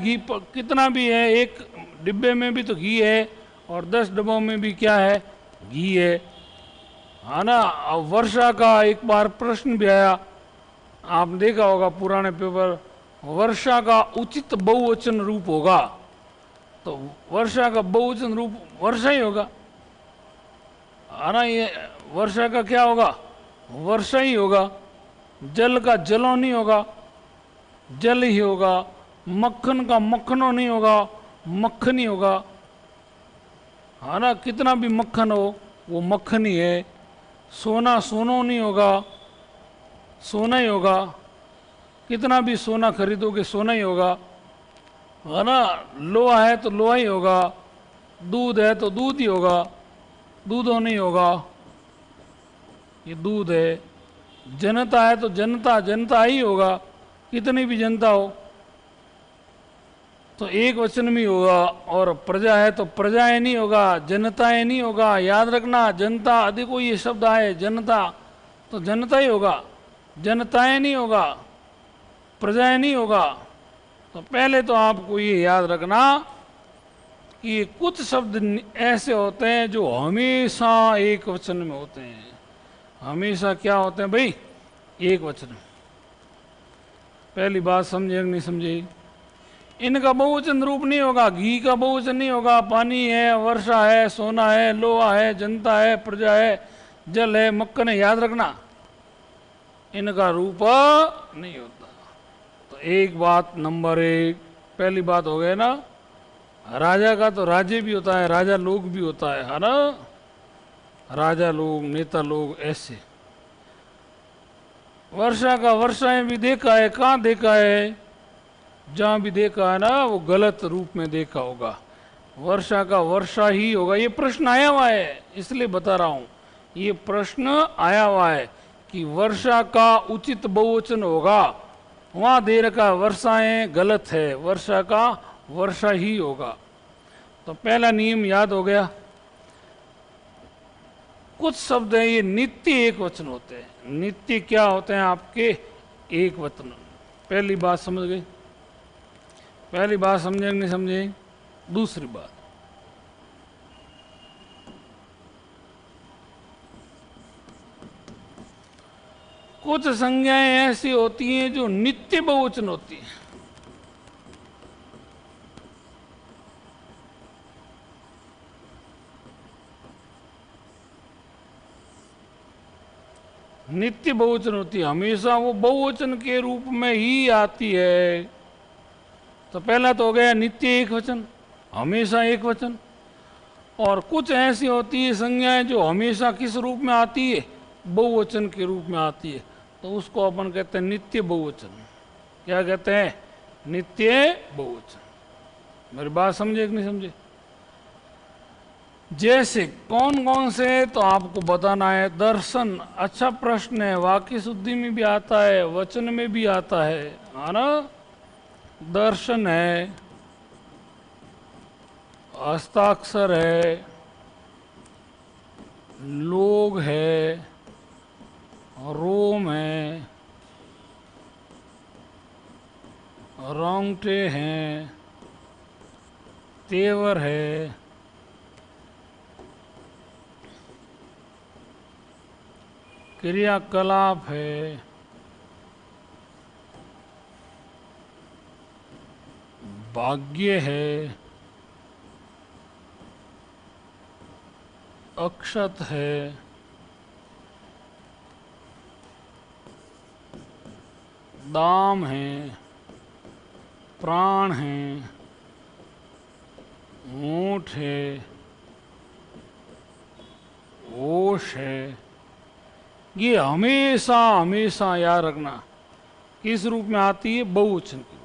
कितना भी है, एक डिब्बे में भी तो घी है और 10 डब्बों में भी क्या है, घी है ना। अब वर्षा का एक बार प्रश्न भी आया, आपने देखा होगा पुराने पेपर, वर्षा का उचित बहुवचन रूप होगा, तो वर्षा का बहुवचन रूप वर्षा ही होगा, है ना। ये वर्षा का क्या होगा, वर्षा ही होगा। जल का जलो नहीं होगा, जल ही होगा। मक्खन का मक्खनो नहीं होगा, मक्खन ही होगा, है ना। कितना भी मक्खन हो वो मक्खन ही है। सोना सोनो नहीं होगा, सोना ही होगा, कितना भी सोना खरीदोगे सोना ही होगा, है ना। लोहा है तो लोहा ही होगा, दूध है तो दूध ही होगा, दूध हो नहीं होगा, ये दूध है। जनता है तो जनता जनता ही होगा, कितनी भी जनता हो तो एक वचन में ही होगा। और प्रजा है तो प्रजाएं नहीं होगा, जनताएं नहीं होगा। याद रखना, जनता देखो ये शब्द आए, जनता तो जनता ही होगा, जनताएं नहीं होगा, प्रजाएं नहीं होगा। तो पहले तो आपको ये याद रखना कि कुछ शब्द ऐसे होते हैं जो हमेशा एक वचन में होते हैं। हमेशा क्या होते हैं भाई? एक वचन। पहली बात समझे कि नहीं समझे? इनका बहुवचन रूप नहीं होगा, घी का बहुवचन नहीं होगा। पानी है, वर्षा है, सोना है, लोहा है, जनता है, प्रजा है, जल है, मक्खन है। याद रखना, इनका रूप नहीं होता। तो एक बात नंबर एक, पहली बात हो गई ना। राजा का तो राज्य भी होता है, राजा लोग भी होता है ना। राजा लोग, नेता लोग, ऐसे। वर्षा का वर्षाएं भी देखा है, कहाँ देखा है? जहां भी देखा है ना वो गलत रूप में देखा होगा। वर्षा का वर्षा ही होगा। ये प्रश्न आया हुआ है, इसलिए बता रहा हूं। ये प्रश्न आया हुआ है कि वर्षा का उचित बहुवचन होगा, वहां दे रखा वर्षाएं, गलत है। वर्षा का वर्षा ही होगा। तो पहला नियम याद हो गया। कुछ शब्द है ये नित्य एक वचन होते हैं। नित्य क्या होते हैं आपके? एक वचन। पहली बात समझ गए? पहली बात समझे नहीं समझे? दूसरी बात, कुछ संज्ञाएं ऐसी होती हैं जो नित्य बहुवचन होती हैं। नित्य बहुवचन होती है, हमेशा वो बहुवचन के रूप में ही आती है। तो पहला तो हो गया नित्य एक वचन, हमेशा एक वचन। और कुछ ऐसी होती है संज्ञाएं जो हमेशा किस रूप में आती है? बहुवचन के रूप में आती है। तो उसको अपन कहते हैं नित्य बहुवचन। क्या कहते हैं? नित्य बहुवचन। मेरी बात समझे कि नहीं समझे? जैसे कौन कौन से, तो आपको बताना है। दर्शन, अच्छा प्रश्न है। वाक्य शुद्धि में भी आता है, वचन में भी आता है ना। दर्शन है, हस्ताक्षर है, लोग है, रोम है, रोंगटे हैं, तेवर है, क्रियाकलाप है, भाग्य है, अक्षत है, दाम है, प्राण है, ऊंट है, होश है। ये हमेशा हमेशा याद रखना किस रूप में आती है? बहुवचन के रूप।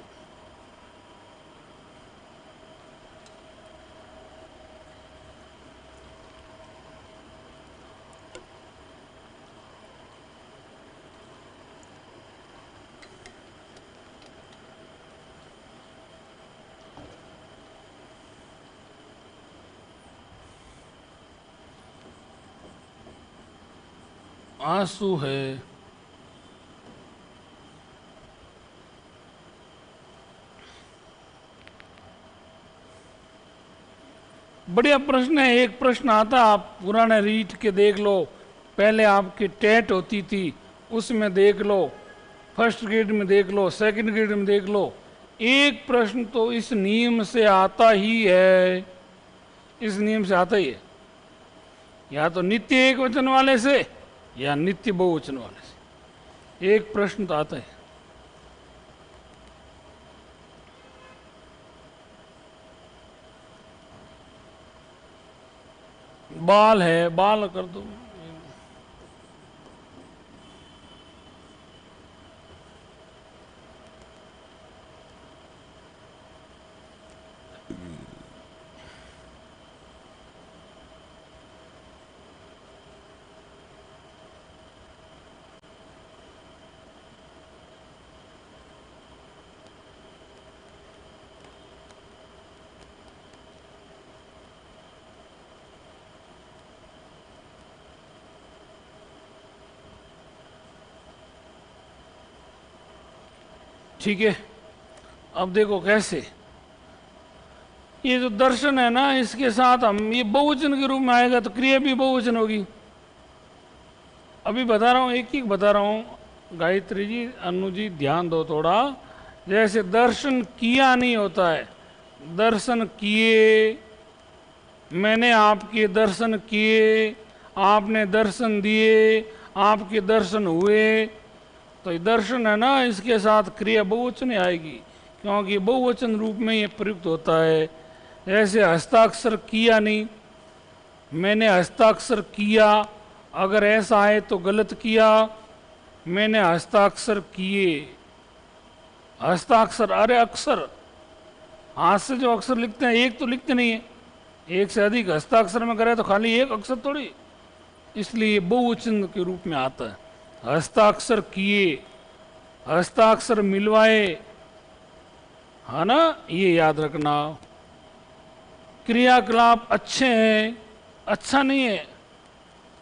आंसू है, बढ़िया प्रश्न है। एक प्रश्न आता, आप पुराने रीट के देख लो, पहले आपकी टेट होती थी उसमें देख लो, फर्स्ट ग्रेड में देख लो, सेकंड ग्रेड में देख लो। एक प्रश्न तो इस नियम से आता ही है, इस नियम से आता ही है। या तो नित्य एक वचन वाले से या नित्य बहुवचन वाले से एक प्रश्न तो आता है। बाल है, बाल कर दो। ठीक है, अब देखो कैसे, ये जो दर्शन है ना, इसके साथ हम ये बहुवचन के रूप में आएगा तो क्रिया भी बहुवचन होगी। अभी बता रहा हूँ, एक एक बता रहा हूँ, गायत्री जी, अनु जी ध्यान दो थोड़ा। जैसे दर्शन किया नहीं होता है, दर्शन किए, मैंने आपके दर्शन किए, आपने दर्शन दिए, आपके दर्शन हुए। तो ये दर्शन है ना, इसके साथ क्रिया बहुवचन आएगी, क्योंकि बहुवचन रूप में ये प्रयुक्त होता है। जैसे हस्ताक्षर किया नहीं, मैंने हस्ताक्षर किया, अगर ऐसा है तो गलत किया, मैंने हस्ताक्षर किए। हस्ताक्षर, अरे अक्षर, हाथ से जो अक्षर लिखते हैं एक तो लिखते नहीं है, एक से अधिक हस्ताक्षर में करे तो खाली एक अक्षर थोड़ी, इसलिए बहुवचन के रूप में आता है। हस्ताक्षर किए, हस्ताक्षर मिलवाए, है ना, ये याद रखना। क्रियाकलाप अच्छे हैं, अच्छा नहीं है,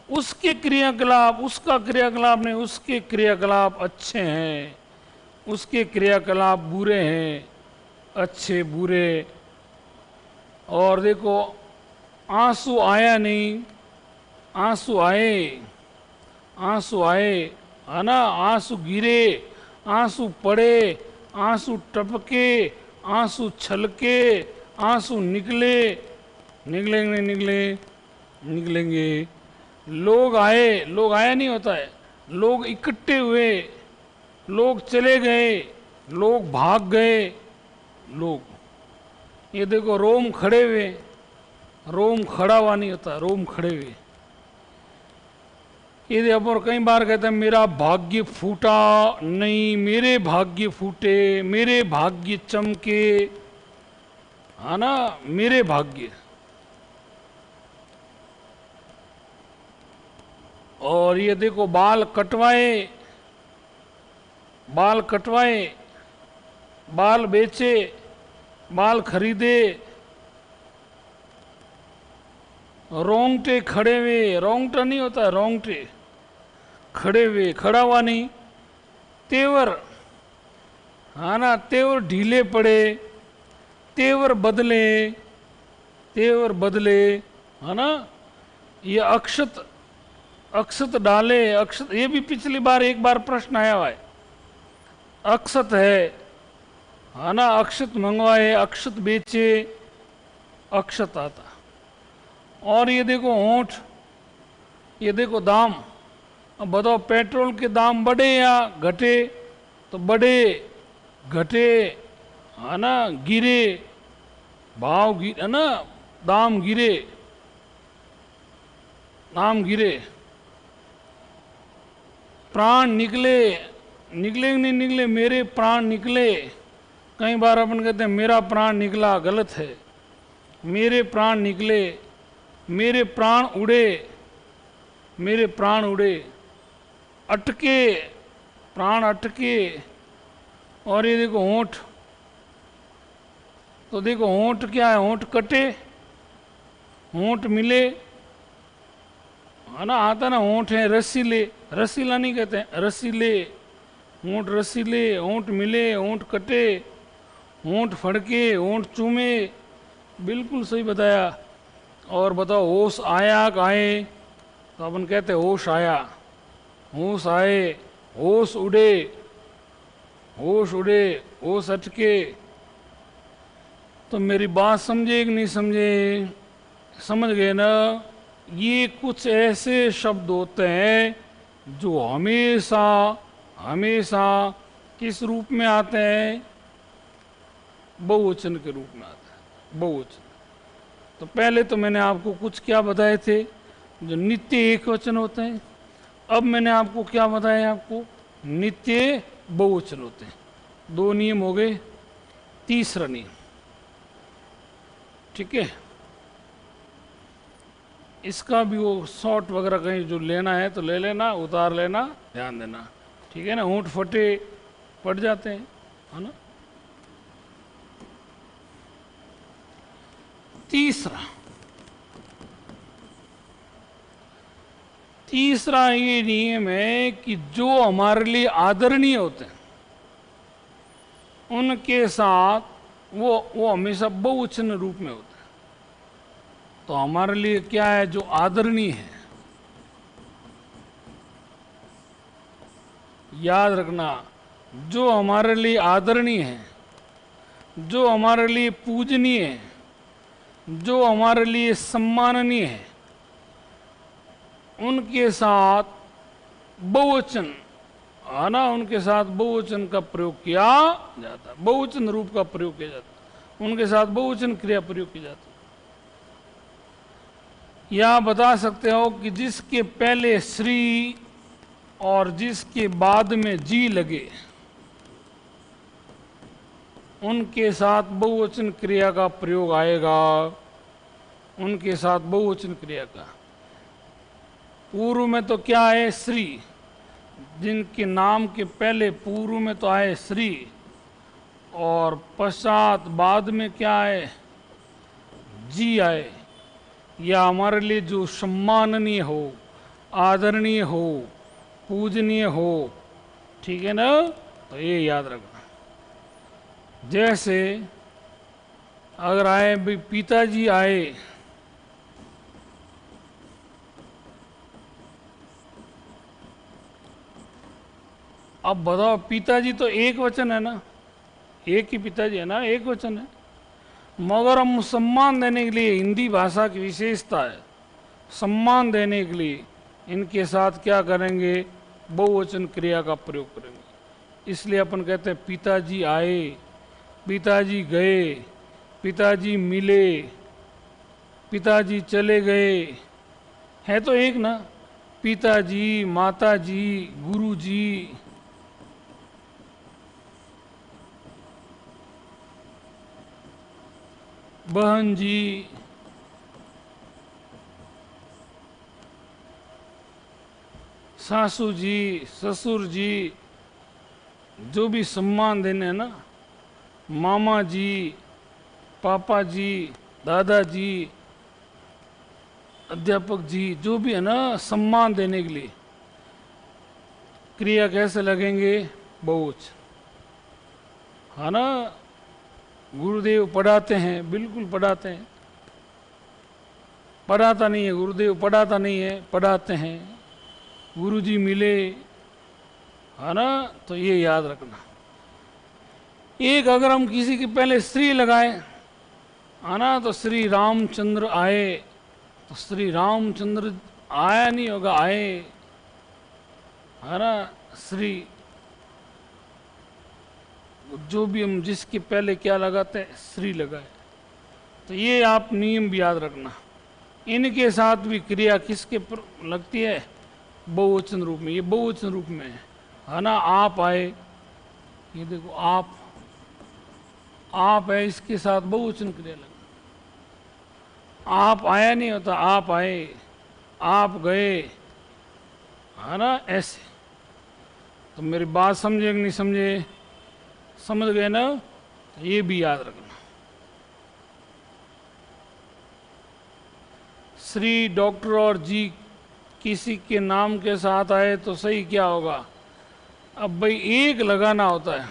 उसके क्रियाकलाप, उसका क्रियाकलाप नहीं, उसके क्रियाकलाप अच्छे हैं, उसके क्रियाकलाप बुरे हैं, अच्छे बुरे। और देखो, आंसू आया नहीं, आंसू आए, आंसू आए, है ना, आंसू गिरे, आंसू पड़े, आंसू टपके, आंसू छलके, आंसू निकले, निकलेंगे निकले, निकलेंगे। लोग आए, लोग आया नहीं होता है, लोग इकट्ठे हुए, लोग चले गए, लोग भाग गए, लोग। ये देखो, रोम खड़े हुए, रोम खड़ा हुआ नहीं होता, रोम खड़े हुए। ये देखो, और कई बार कहते हैं मेरा भाग्य फूटा, नहीं, मेरे भाग्य फूटे, मेरे भाग्य चमके, है ना, मेरे भाग्य। और ये देखो, बाल कटवाए, बाल कटवाए, बाल बेचे, बाल खरीदे, रोंगटे खड़े हुए, रोंगटा नहीं होता, रोंगटे खड़े हुए, खड़ा हुआ नहीं। तेवर, है ना, तेवर ढीले पड़े, तेवर बदले, तेवर बदले, है ना। ये अक्षत, अक्षत डाले, अक्षत, ये भी पिछली बार एक बार प्रश्न आया हुआ है। अक्षत है ना, अक्षत मंगवाए, अक्षत बेचे, अक्षत आता। और ये देखो होंठ, ये देखो दाम। अब बताओ, पेट्रोल के दाम बढ़े या घटे? तो बढ़े, घटे, है ना, गिरे, भाव गिरे, है ना, दाम गिरे, दाम गिरे। प्राण निकले, निकले नहीं निकले, मेरे प्राण निकले। कई बार अपन कहते हैं मेरा प्राण निकला, गलत है, मेरे प्राण निकले, मेरे प्राण उड़े, मेरे प्राण उड़े। अटके, प्राण अटके। और ये देखो होंठ, तो देखो होंठ क्या है, होंठ कटे, होंठ मिले, है ना, आता ना, होंठ है रसीले, रसीला नहीं कहते हैं, रसीले, होंठ रसीले, होंठ मिले, होंठ कटे, होंठ फड़के, होंठ चूमे, बिल्कुल सही बताया। और बताओ, होश आया आए, तो अपन कहते हैं होश आया, होश आए, होश उड़े, होश उड़े, होश अटके। तो मेरी बात समझे कि नहीं समझे? समझ गए ना? ये कुछ ऐसे शब्द होते हैं जो हमेशा हमेशा किस रूप में आते हैं? बहुवचन के रूप में आते हैं, बहुवचन। तो पहले तो मैंने आपको कुछ क्या बताए थे, जो नित्य एक वचन होते हैं। अब मैंने आपको क्या बताया, आपको नित्य बहुवचन होते हैं। दो नियम हो गए, तीसरा नियम, ठीक है। इसका भी वो शॉर्ट वगैरह कहीं जो लेना है तो ले लेना, उतार लेना, ध्यान देना, ठीक है ना। होंठ फटे पड़ जाते हैं, है ना। तीसरा ये नियम है कि जो हमारे लिए आदरणीय होते हैं, उनके साथ वो हमेशा बहुवचन रूप में होता है। तो हमारे लिए क्या है जो आदरणीय है, याद रखना, जो हमारे लिए आदरणीय है, जो हमारे लिए पूजनीय है, जो हमारे लिए सम्माननीय है, उनके साथ बहुवचन, है ना, उनके साथ बहुवचन का प्रयोग किया जाता है, बहुवचन रूप का प्रयोग किया जाता है, उनके साथ बहुवचन क्रिया प्रयोग की जाती है। या बता सकते हो कि जिसके पहले श्री और जिसके बाद में जी लगे, उनके साथ बहुवचन क्रिया का प्रयोग आएगा, उनके साथ बहुवचन क्रिया का। पूर्व में तो क्या है, श्री, जिनके नाम के पहले पूर्व में तो आए श्री, और पश्चात बाद में क्या है, जी आए। या हमारे लिए जो सम्माननीय हो, आदरणीय हो, पूजनीय हो, ठीक है ना, तो ये याद रखना। जैसे अगर आए भाई पिताजी आए, अब बताओ, पिताजी तो एक वचन है ना, एक ही पिताजी है ना, एक वचन है। मगर हम सम्मान देने के लिए, हिंदी भाषा की विशेषता है, सम्मान देने के लिए इनके साथ क्या करेंगे, बहुवचन क्रिया का प्रयोग करेंगे। इसलिए अपन कहते हैं पिताजी आए, पिताजी गए, पिताजी मिले, पिताजी चले गए, है तो एक ना, पिताजी, माताजी, गुरुजी, बहन जी, सासू जी, ससुर जी, जो भी सम्मान देने हैं ना, मामा जी, पापा जी, दादाजी, अध्यापक जी, जो भी है ना, सम्मान देने के लिए क्रिया कैसे लगेंगे, बहुवचन, है ना। गुरुदेव पढ़ाते हैं, बिल्कुल पढ़ाते हैं, पढ़ाता नहीं है गुरुदेव, पढ़ाता नहीं है, पढ़ाते हैं। गुरुजी मिले, है ना, तो ये याद रखना। एक अगर हम किसी के पहले श्री लगाए, है ना, तो श्री रामचंद्र आए, तो श्री रामचंद्र आया नहीं होगा, आए, है ना, श्री, जो भी हम जिसके पहले क्या लगाते हैं, श्री लगाए। तो ये आप नियम भी याद रखना। इनके साथ भी क्रिया किसके लगती है, बहुवचन रूप में, ये बहुवचन रूप में है ना। आप आए, ये देखो आप है, इसके साथ बहुवचन क्रिया लगा। आप आया नहीं होता, आप आए, आप गए, है ना, ऐसे। तो मेरी बात समझे कि नहीं समझे, समझ गए ना, तो ये भी याद रखना। श्री, डॉक्टर और जी किसी के नाम के साथ आए तो सही क्या होगा, अब भाई एक लगाना होता है,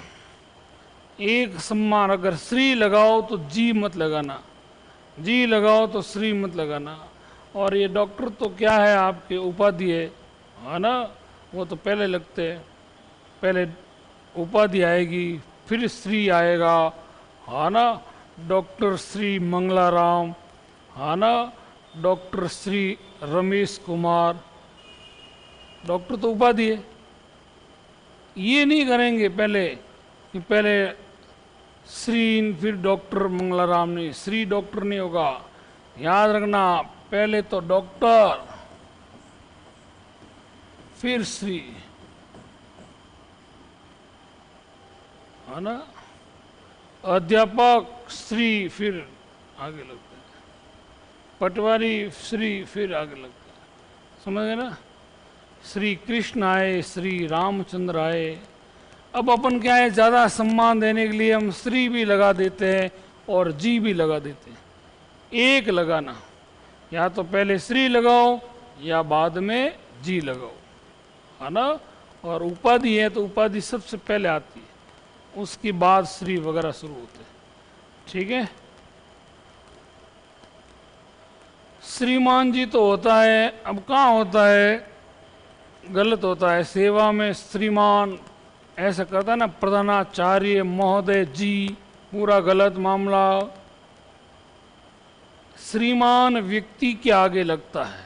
एक सम्मान। अगर श्री लगाओ तो जी मत लगाना, जी लगाओ तो श्री मत लगाना। और ये डॉक्टर तो क्या है, आपके उपाधि है ना, वो तो पहले लगते हैं, पहले उपाधि आएगी, फिर श्री आएगा, है ना। डॉक्टर श्री मंगलाराम, है ना, डॉक्टर श्री रमेश कुमार, डॉक्टर तो उपाधि है। ये नहीं करेंगे पहले कि पहले श्री फिर डॉक्टर मंगलाराम, नहीं, श्री डॉक्टर नहीं होगा, याद रखना। पहले तो डॉक्टर, फिर श्री, है ना। अध्यापक श्री, फिर आगे लगता है, पटवारी श्री, फिर आगे लगता है, समझ गए ना। श्री कृष्ण आए, श्री रामचंद्र आए। अब अपन क्या है, ज़्यादा सम्मान देने के लिए हम श्री भी लगा देते हैं और जी भी लगा देते हैं। एक लगाना, या तो पहले श्री लगाओ या बाद में जी लगाओ, है ना। और उपाधि है तो उपाधि सबसे पहले आती है। उसके बाद श्री वगैरह शुरू होते हैं। ठीक है, श्रीमान जी तो होता है, अब कहाँ होता है, गलत होता है। सेवा में श्रीमान ऐसा करता है ना, प्रधानाचार्य महोदय जी, पूरा गलत मामला। श्रीमान व्यक्ति के आगे लगता है,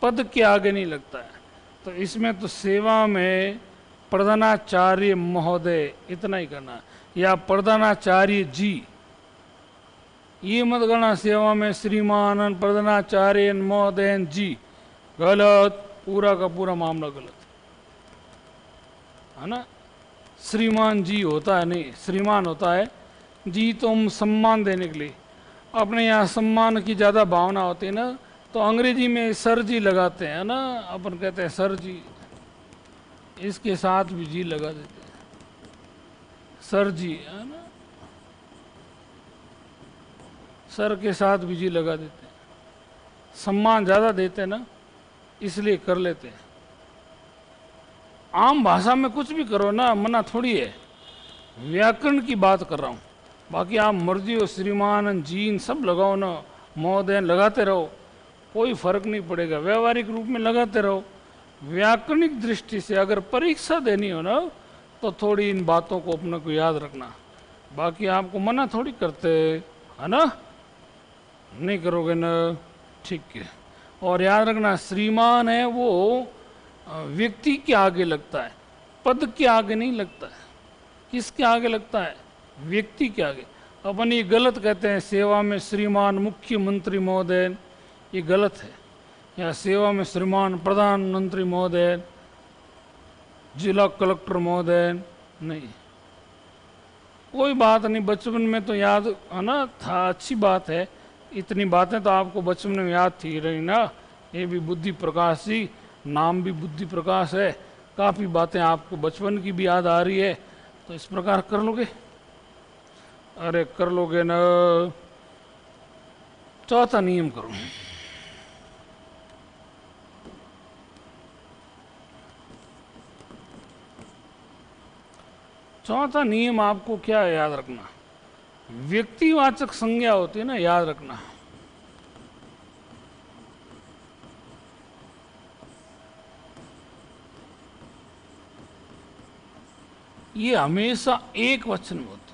पद के आगे नहीं लगता है। तो इसमें तो सेवा में प्रधानाचार्य महोदय इतना ही करना, या प्रधानाचार्य जी, ये मत करना सेवा में श्रीमान प्रधानाचार्य महोदय जी, गलत, पूरा का पूरा मामला गलत है ना। श्रीमान जी होता है नहीं, श्रीमान होता है जी, तो हम सम्मान देने के लिए, अपने यहाँ सम्मान की ज़्यादा भावना होती है ना, तो अंग्रेजी में सर जी लगाते हैं ना, अपन कहते हैं सर जी, इसके साथ भी जी लगा देते हैं, सर जी है ना, सर के साथ भी जी लगा देते हैं, सम्मान ज़्यादा देते हैं ना, इसलिए कर लेते हैं। आम भाषा में कुछ भी करो ना, मना थोड़ी है, व्याकरण की बात कर रहा हूँ। बाकी आप मर्जी हो, श्रीमान जीन सब लगाओ ना, महोदय लगाते रहो, कोई फर्क नहीं पड़ेगा, व्यवहारिक रूप में लगाते रहो। व्याकरणिक दृष्टि से अगर परीक्षा देनी हो ना, तो थोड़ी इन बातों को अपने को याद रखना। बाकी आपको मना थोड़ी करते है ना, नहीं करोगे ना, ठीक है। और याद रखना, श्रीमान है वो व्यक्ति के आगे लगता है, पद के आगे नहीं लगता है। किसके आगे लगता है? व्यक्ति के आगे। अपन ये गलत कहते हैं, सेवा में श्रीमान मुख्यमंत्री महोदय, ये गलत है। या सेवा में श्रीमान प्रधानमंत्री महोदय, जिला कलेक्टर महोदय, नहीं, कोई बात नहीं। बचपन में तो याद है ना था, अच्छी बात है, इतनी बातें तो आपको बचपन में याद थी रही ना। ये भी बुद्धि प्रकाश जी, नाम भी बुद्धि प्रकाश है, काफ़ी बातें आपको बचपन की भी याद आ रही है, तो इस प्रकार कर लोगे। अरे कर लोगे ना। चौथा नियम करो, चौथा नियम आपको क्या है याद रखना, व्यक्तिवाचक संज्ञा होती है ना, याद रखना। ये हमेशा एक वचन में होती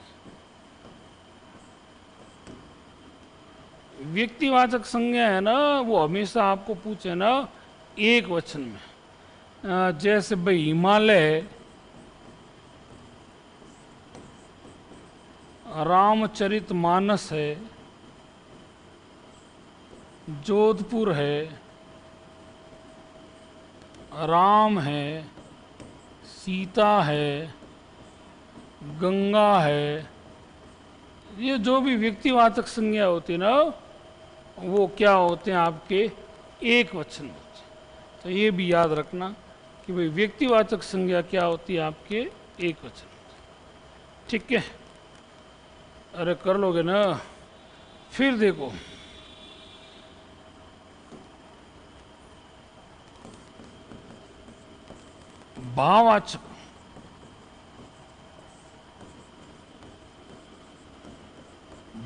है। व्यक्तिवाचक संज्ञा है ना, वो हमेशा आपको पूछे ना एक वचन में। जैसे भाई हिमालय रामचरितमानस है, जोधपुर है, राम है, सीता है, गंगा है, ये जो भी व्यक्तिवाचक संज्ञा होती है ना, वो क्या होते हैं आपके एक वचन होते हैं। तो ये भी याद रखना कि भाई व्यक्तिवाचक संज्ञा क्या होती है आपके एक वचन। ठीक है, अरे कर लोगे ना। फिर देखो, भाववाचक,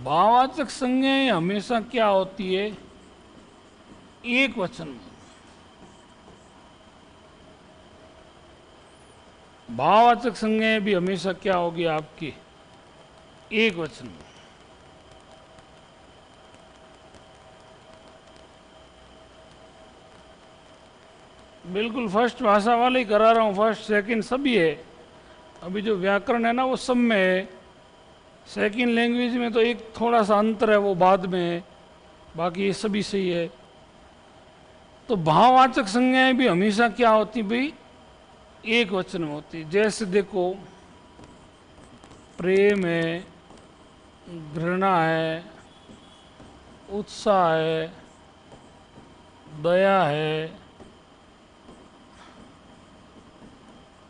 भाववाचक संज्ञाएं हमेशा क्या होती है? एक वचन में। भाववाचक संज्ञाएं भी हमेशा क्या होगी आपकी? एक वचन में। बिल्कुल फर्स्ट भाषा वाले ही करा रहा हूँ, फर्स्ट सेकंड सभी है। अभी जो व्याकरण है ना वो सब में है, सेकंड लैंग्वेज में तो एक थोड़ा सा अंतर है, वो बाद में है, बाकी ये सभी सही है। तो भाववाचक संज्ञाएं भी हमेशा क्या होती भाई? एक वचन में होती। जैसे देखो, प्रेम है, घृणा है, उत्साह है, दया है,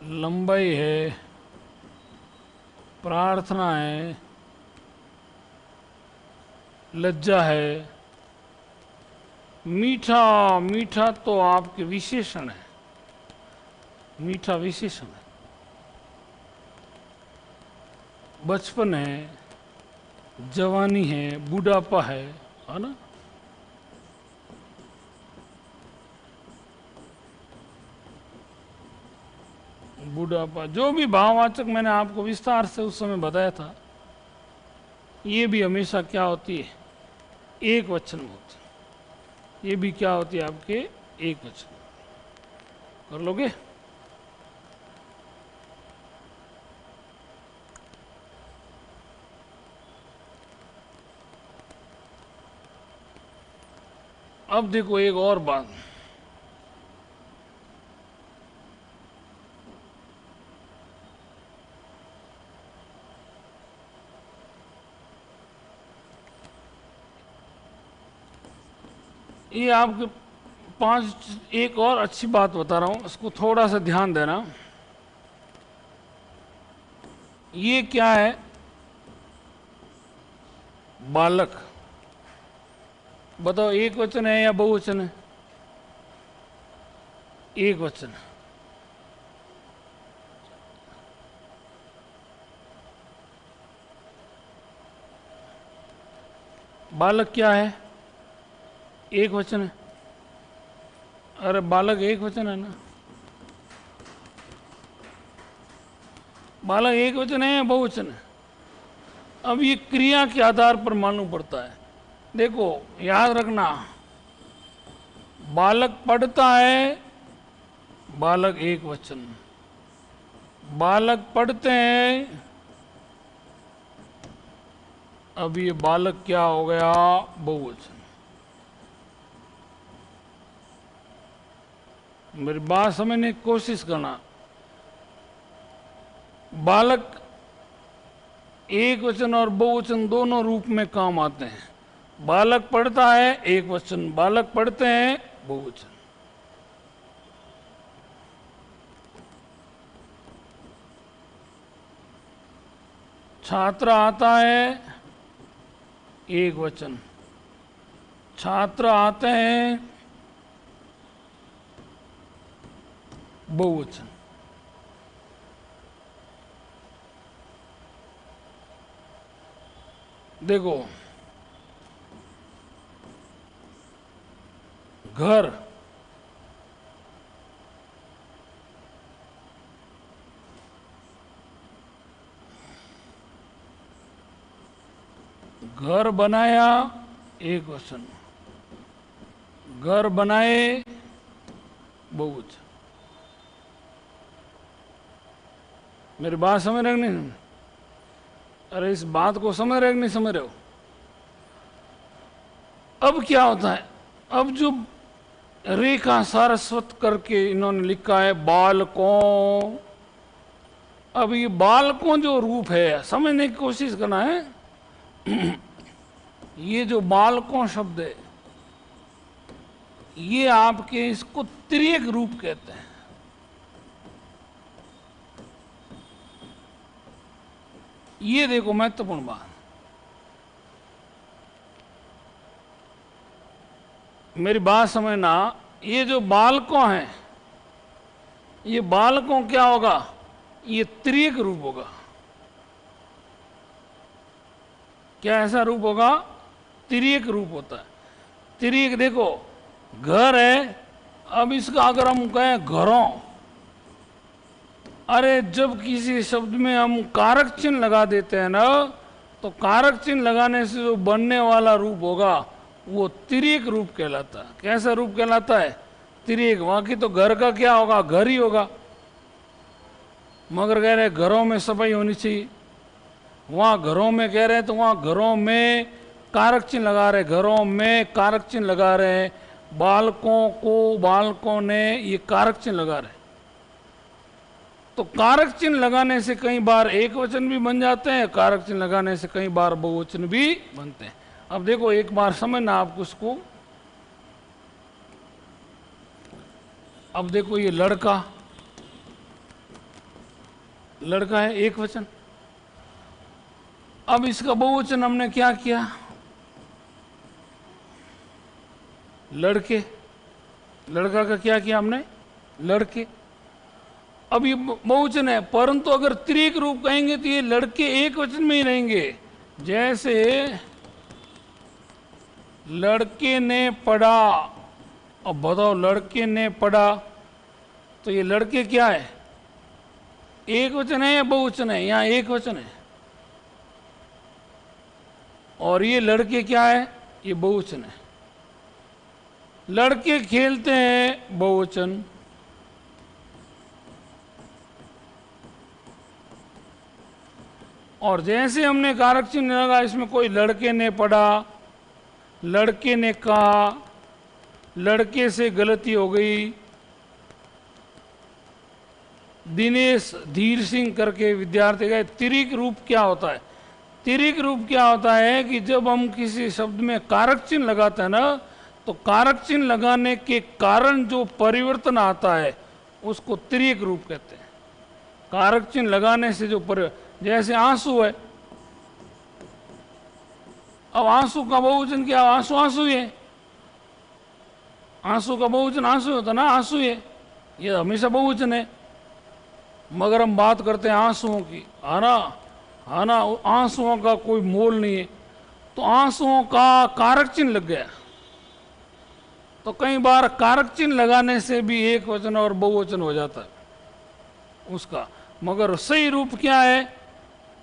लंबाई है, प्रार्थना है, लज्जा है। मीठा, मीठा तो आपके विशेषण है, मीठा विशेषण है। बचपन है, जवानी है, बुढ़ापा है ना। बुढ़ापा, जो भी भाववाचक मैंने आपको विस्तार से उस समय बताया था, ये भी हमेशा क्या होती है, एक वचन में होती है। ये भी क्या होती है आपके एक वचन। कर लोगे? अब देखो एक और बात, ये आपके एक और अच्छी बात बता रहा हूं, इसको थोड़ा सा ध्यान देना। ये क्या है? बालक। बताओ एक वचन है या बहुवचन है? एक वचन। बालक क्या है? एक वचन है। अरे बालक एक वचन है ना। बालक एक वचन है या बहुवचन है? अब ये क्रिया के आधार पर मालूम पड़ता है। देखो याद रखना, बालक पढ़ता है, बालक एक वचन। बालक पढ़ते हैं, अब ये बालक क्या हो गया? बहुवचन। मेरी बात समझने की कोशिश करना। बालक एक वचन और बहुवचन दोनों रूप में काम आते हैं। बालक पढ़ता है एक वचन, बालक पढ़ते हैं बहुवचन। छात्र आता है एक वचन, छात्र आते हैं बहुवचन। देखो घर, घर बनाया एक वचन, घर बनाए बहुवचन। मेरी बात समझ रहे हो नहीं? अरे इस बात को समझ रहे हो नहीं समझ रहे हो? अब क्या होता है, अब जो रेखा सारस्वत करके इन्होंने लिखा है बालकों, अब ये बालकों जो रूप है समझने की कोशिश करना है। ये जो बालकों शब्द है, ये आपके इसको तिर्यक रूप कहते हैं। ये देखो महत्वपूर्ण बात, मेरी बात समझना। ये जो बालकों हैं, ये बालकों क्या होगा? ये तिर्यक रूप होगा। क्या ऐसा रूप होगा? तिर्यक रूप होता है। तिर्यक देखो, घर है, अब इसका अगर हम कहें घरों, अरे जब किसी शब्द में हम कारक चिन्ह लगा देते हैं ना, तो कारक चिन्ह लगाने से जो बनने वाला रूप होगा वो तिर्यक रूप कहलाता है। कैसा रूप कहलाता है? तिर्यक। बाकी तो घर का क्या होगा? घर ही होगा। मगर कह रहे घरों में सफाई होनी चाहिए, वहां घरों में कह रहे हैं तो वहां घरों में कारक चिन्ह लगा रहे, घरों में कारक चिन्ह लगा रहे हैं। बालकों को, बालकों ने, ये कारक चिन्ह लगा रहे। तो कारक चिन्ह लगाने से कई बार एक वचन भी बन जाते हैं, कारक चिन्ह लगाने से कई बार बहुवचन भी बनते हैं। अब देखो एक बार समझना आपको उसको। अब देखो ये लड़का, लड़का है एक वचन। अब इसका बहुवचन हमने क्या किया? लड़के। लड़का का क्या किया हमने? लड़के। अब ये बहुवचन है, परंतु अगर त्रिक रूप कहेंगे तो ये लड़के एक वचन में ही रहेंगे। जैसे लड़के ने पढ़ा, अब बताओ लड़के ने पढ़ा, तो ये लड़के क्या है, एक वचन है या बहुवचन है? यहाँ एक वचन है। और ये लड़के क्या है, ये बहुवचन है। लड़के खेलते हैं, बहुवचन। और जैसे हमने कारक चिन्ह लगा, इसमें कोई लड़के ने पढ़ा, लड़के ने कहा, लड़के से गलती हो गई, दिनेश धीर सिंह करके विद्यार्थी का। तिरिक रूप क्या होता है? तिरिक रूप क्या होता है कि जब हम किसी शब्द में कारक चिन्ह लगाते हैं ना, तो कारक चिन्ह लगाने के कारण जो परिवर्तन आता है उसको तिरिक रूप कहते हैं। कारक चिन्ह लगाने से जो जैसे आंसू है, अब आंसू का बहुवचन क्या? आंसू आंसू ही है। आंसू का बहुवचन आंसू होता ना, आंसू है, ये हमेशा बहुवचन है। मगर हम बात करते हैं आंसुओं की, है ना, है ना, आंसुओं का कोई मोल नहीं है, तो आंसुओं का कारक चिन्ह लग गया। तो कई बार कारक चिन्ह लगाने से भी एक वचन और बहुवचन हो जाता है उसका। मगर सही रूप क्या है?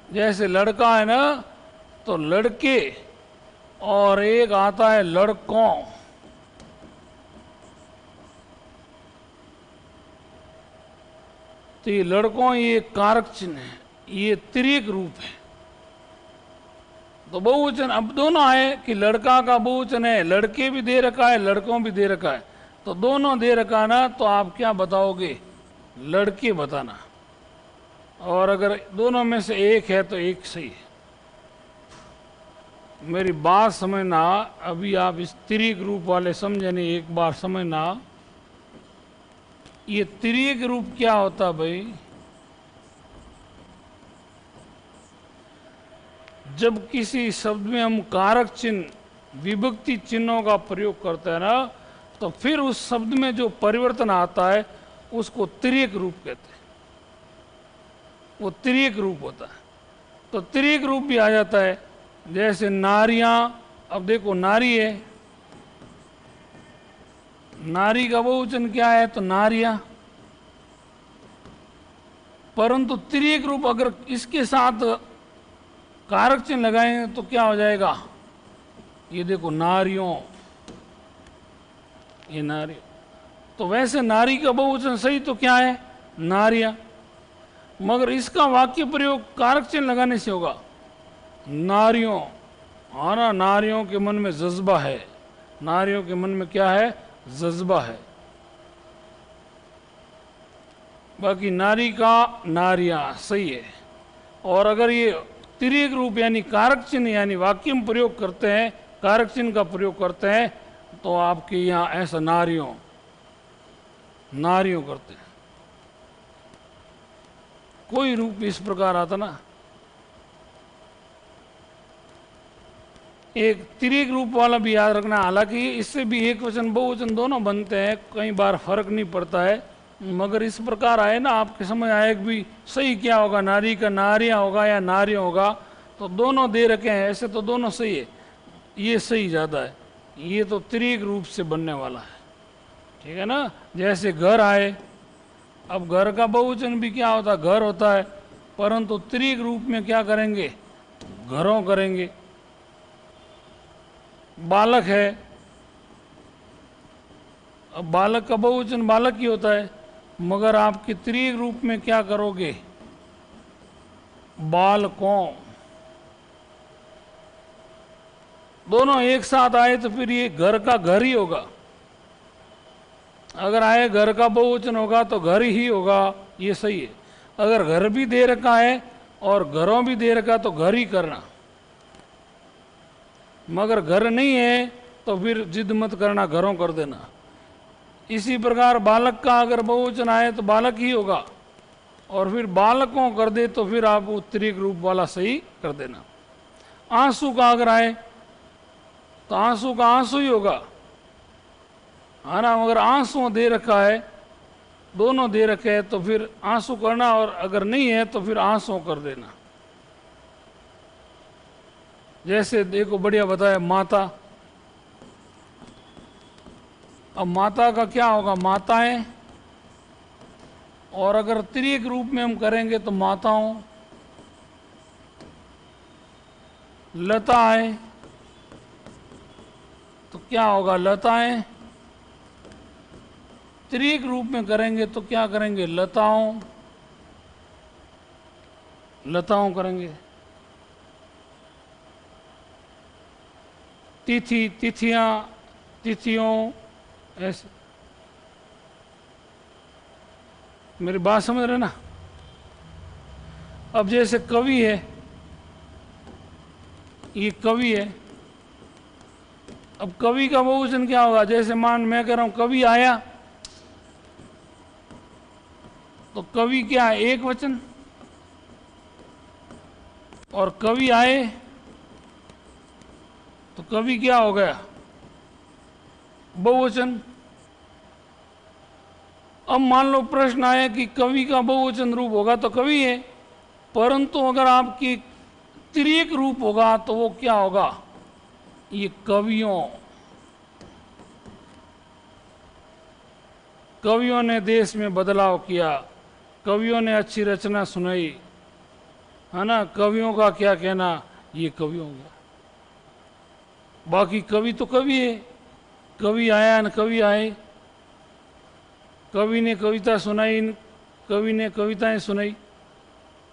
जैसे लड़का है ना, तो लड़के, और एक आता है लड़कों। तो ये लड़कों, ये कारक चिन्ह है, ये तिर्यक रूप है। तो बहुवचन अब दोनों है कि लड़का का बहुवचन है, लड़के भी दे रखा है, लड़कों भी दे रखा है, तो दोनों दे रखा ना, तो आप क्या बताओगे? लड़के बताना। और अगर दोनों में से एक है तो एक सही है। मेरी बात समझना, अभी आप इस तिर्यक रूप वाले समझे नहीं, एक बार समझना। ये तिर्यक रूप क्या होता भाई? जब किसी शब्द में हम कारक चिन्ह, विभक्ति चिन्हों का प्रयोग करते हैं ना, तो फिर उस शब्द में जो परिवर्तन आता है उसको तिर्यक रूप कहते हैं। वो तिर्यक रूप होता है। तो तिर्यक रूप भी आ जाता है। जैसे नारियां, अब देखो नारी है, नारी का बहुवचन क्या है? तो नारियां। परंतु तिर्यक रूप अगर इसके साथ कारक चिन्ह लगाएंगे तो क्या हो जाएगा? ये देखो नारियों, ये नारी। तो वैसे नारी का बहुवचन सही तो क्या है? नारियां। मगर इसका वाक्य प्रयोग कारक चिन्ह लगाने से होगा। नारियों, आना, नारियों के मन में जज्बा है, नारियों के मन में क्या है? जज्बा है। बाकी नारी का नारियां सही है। और अगर ये तिर्यक रूप यानी कारक चिन्ह यानी वाक्य में प्रयोग करते हैं, कारक चिन्ह का प्रयोग करते हैं, तो आपके यहाँ ऐसा नारियों, नारियों करते हैं। कोई रूप इस प्रकार आता ना, एक तिर्यक रूप वाला भी याद रखना। हालांकि इससे भी एक वचन बहुवचन दोनों बनते हैं, कई बार फर्क नहीं पड़ता है, मगर इस प्रकार आए ना, आपके समझ आए कि भी सही क्या होगा, नारी का नारियां होगा या नारियों होगा। तो दोनों दे रखे हैं, ऐसे तो दोनों सही है, ये सही ज़्यादा है, ये तो तिर्यक रूप से बनने वाला है। ठीक है ना। जैसे घर आए, अब घर का बहुवचन भी क्या होता है? घर होता है, परंतु तिर्यक रूप में क्या करेंगे? घरों करेंगे। बालक है, अब बालक का बहुवचन बालक ही होता है, मगर आपके तिर्यक रूप में क्या करोगे? बालकों। दोनों एक साथ आए तो फिर ये घर का घर ही होगा। अगर आए घर का बहुवचन होगा तो घर ही होगा, ये सही है। अगर घर भी दे रखा है और घरों भी दे रखा तो घर ही करना। मगर घर नहीं है तो फिर जिद मत करना, घरों कर देना। इसी प्रकार बालक का अगर बहुवचन आए तो बालक ही होगा, और फिर बालकों कर दे तो फिर आप तिर्यक रूप वाला सही कर देना। आंसू का अगर आए तो आंसू का आंसू ही होगा, है ना। मगर आंसू दे रखा है दोनों दे रखे हैं तो फिर आंसू करना, और अगर नहीं है तो फिर आंसू कर देना। जैसे देखो बढ़िया बताया माता, अब माता का क्या होगा, माताएं, और अगर त्रिक रूप में हम करेंगे तो माताओं, लताएं, तो क्या होगा, लताएं। त्रिक रूप में करेंगे तो क्या करेंगे, लताओं, लताओं करेंगे। तिथि, तिथियां, तिथियों, ऐसे। मेरी बात समझ रहे ना। अब जैसे कवि है, ये कवि है, अब कवि का बहुवचन क्या होगा, जैसे मान मैं कह रहा हूं कवि आया, तो कवि क्या है, एक वचन, और कवि आए तो कवि क्या हो गया, बहुवचन। अब मान लो प्रश्न आया कि कवि का बहुवचन रूप होगा तो कवि है, परंतु अगर आपकी त्रिक रूप होगा तो वो क्या होगा, ये कवियों। कवियों ने देश में बदलाव किया, कवियों ने अच्छी रचना सुनाई, है ना, कवियों का क्या कहना, ये कवियों का। बाकी कवि तो कवि है, कवि आया न कवि आए, कवि ने कविता सुनाई, कवि ने कविताएं सुनाई,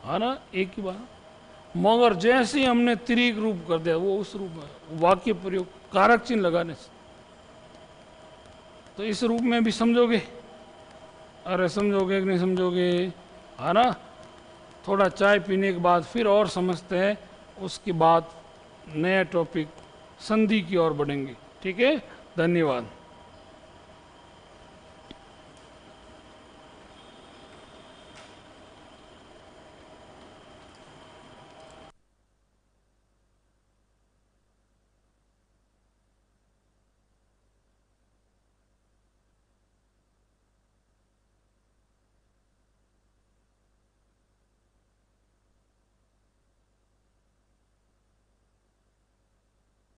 है ना, एक ही बात। मगर जैसे ही हमने त्रिक रूप कर दिया, वो उस रूप में वाक्य प्रयोग कारक चिन्ह लगाने से, तो इस रूप में भी समझोगे, अरे समझोगे कि नहीं समझोगे, है ना। थोड़ा चाय पीने के बाद फिर और समझते हैं, उसके बाद नया टॉपिक संधि की ओर बढ़ेंगे। ठीक है, धन्यवाद।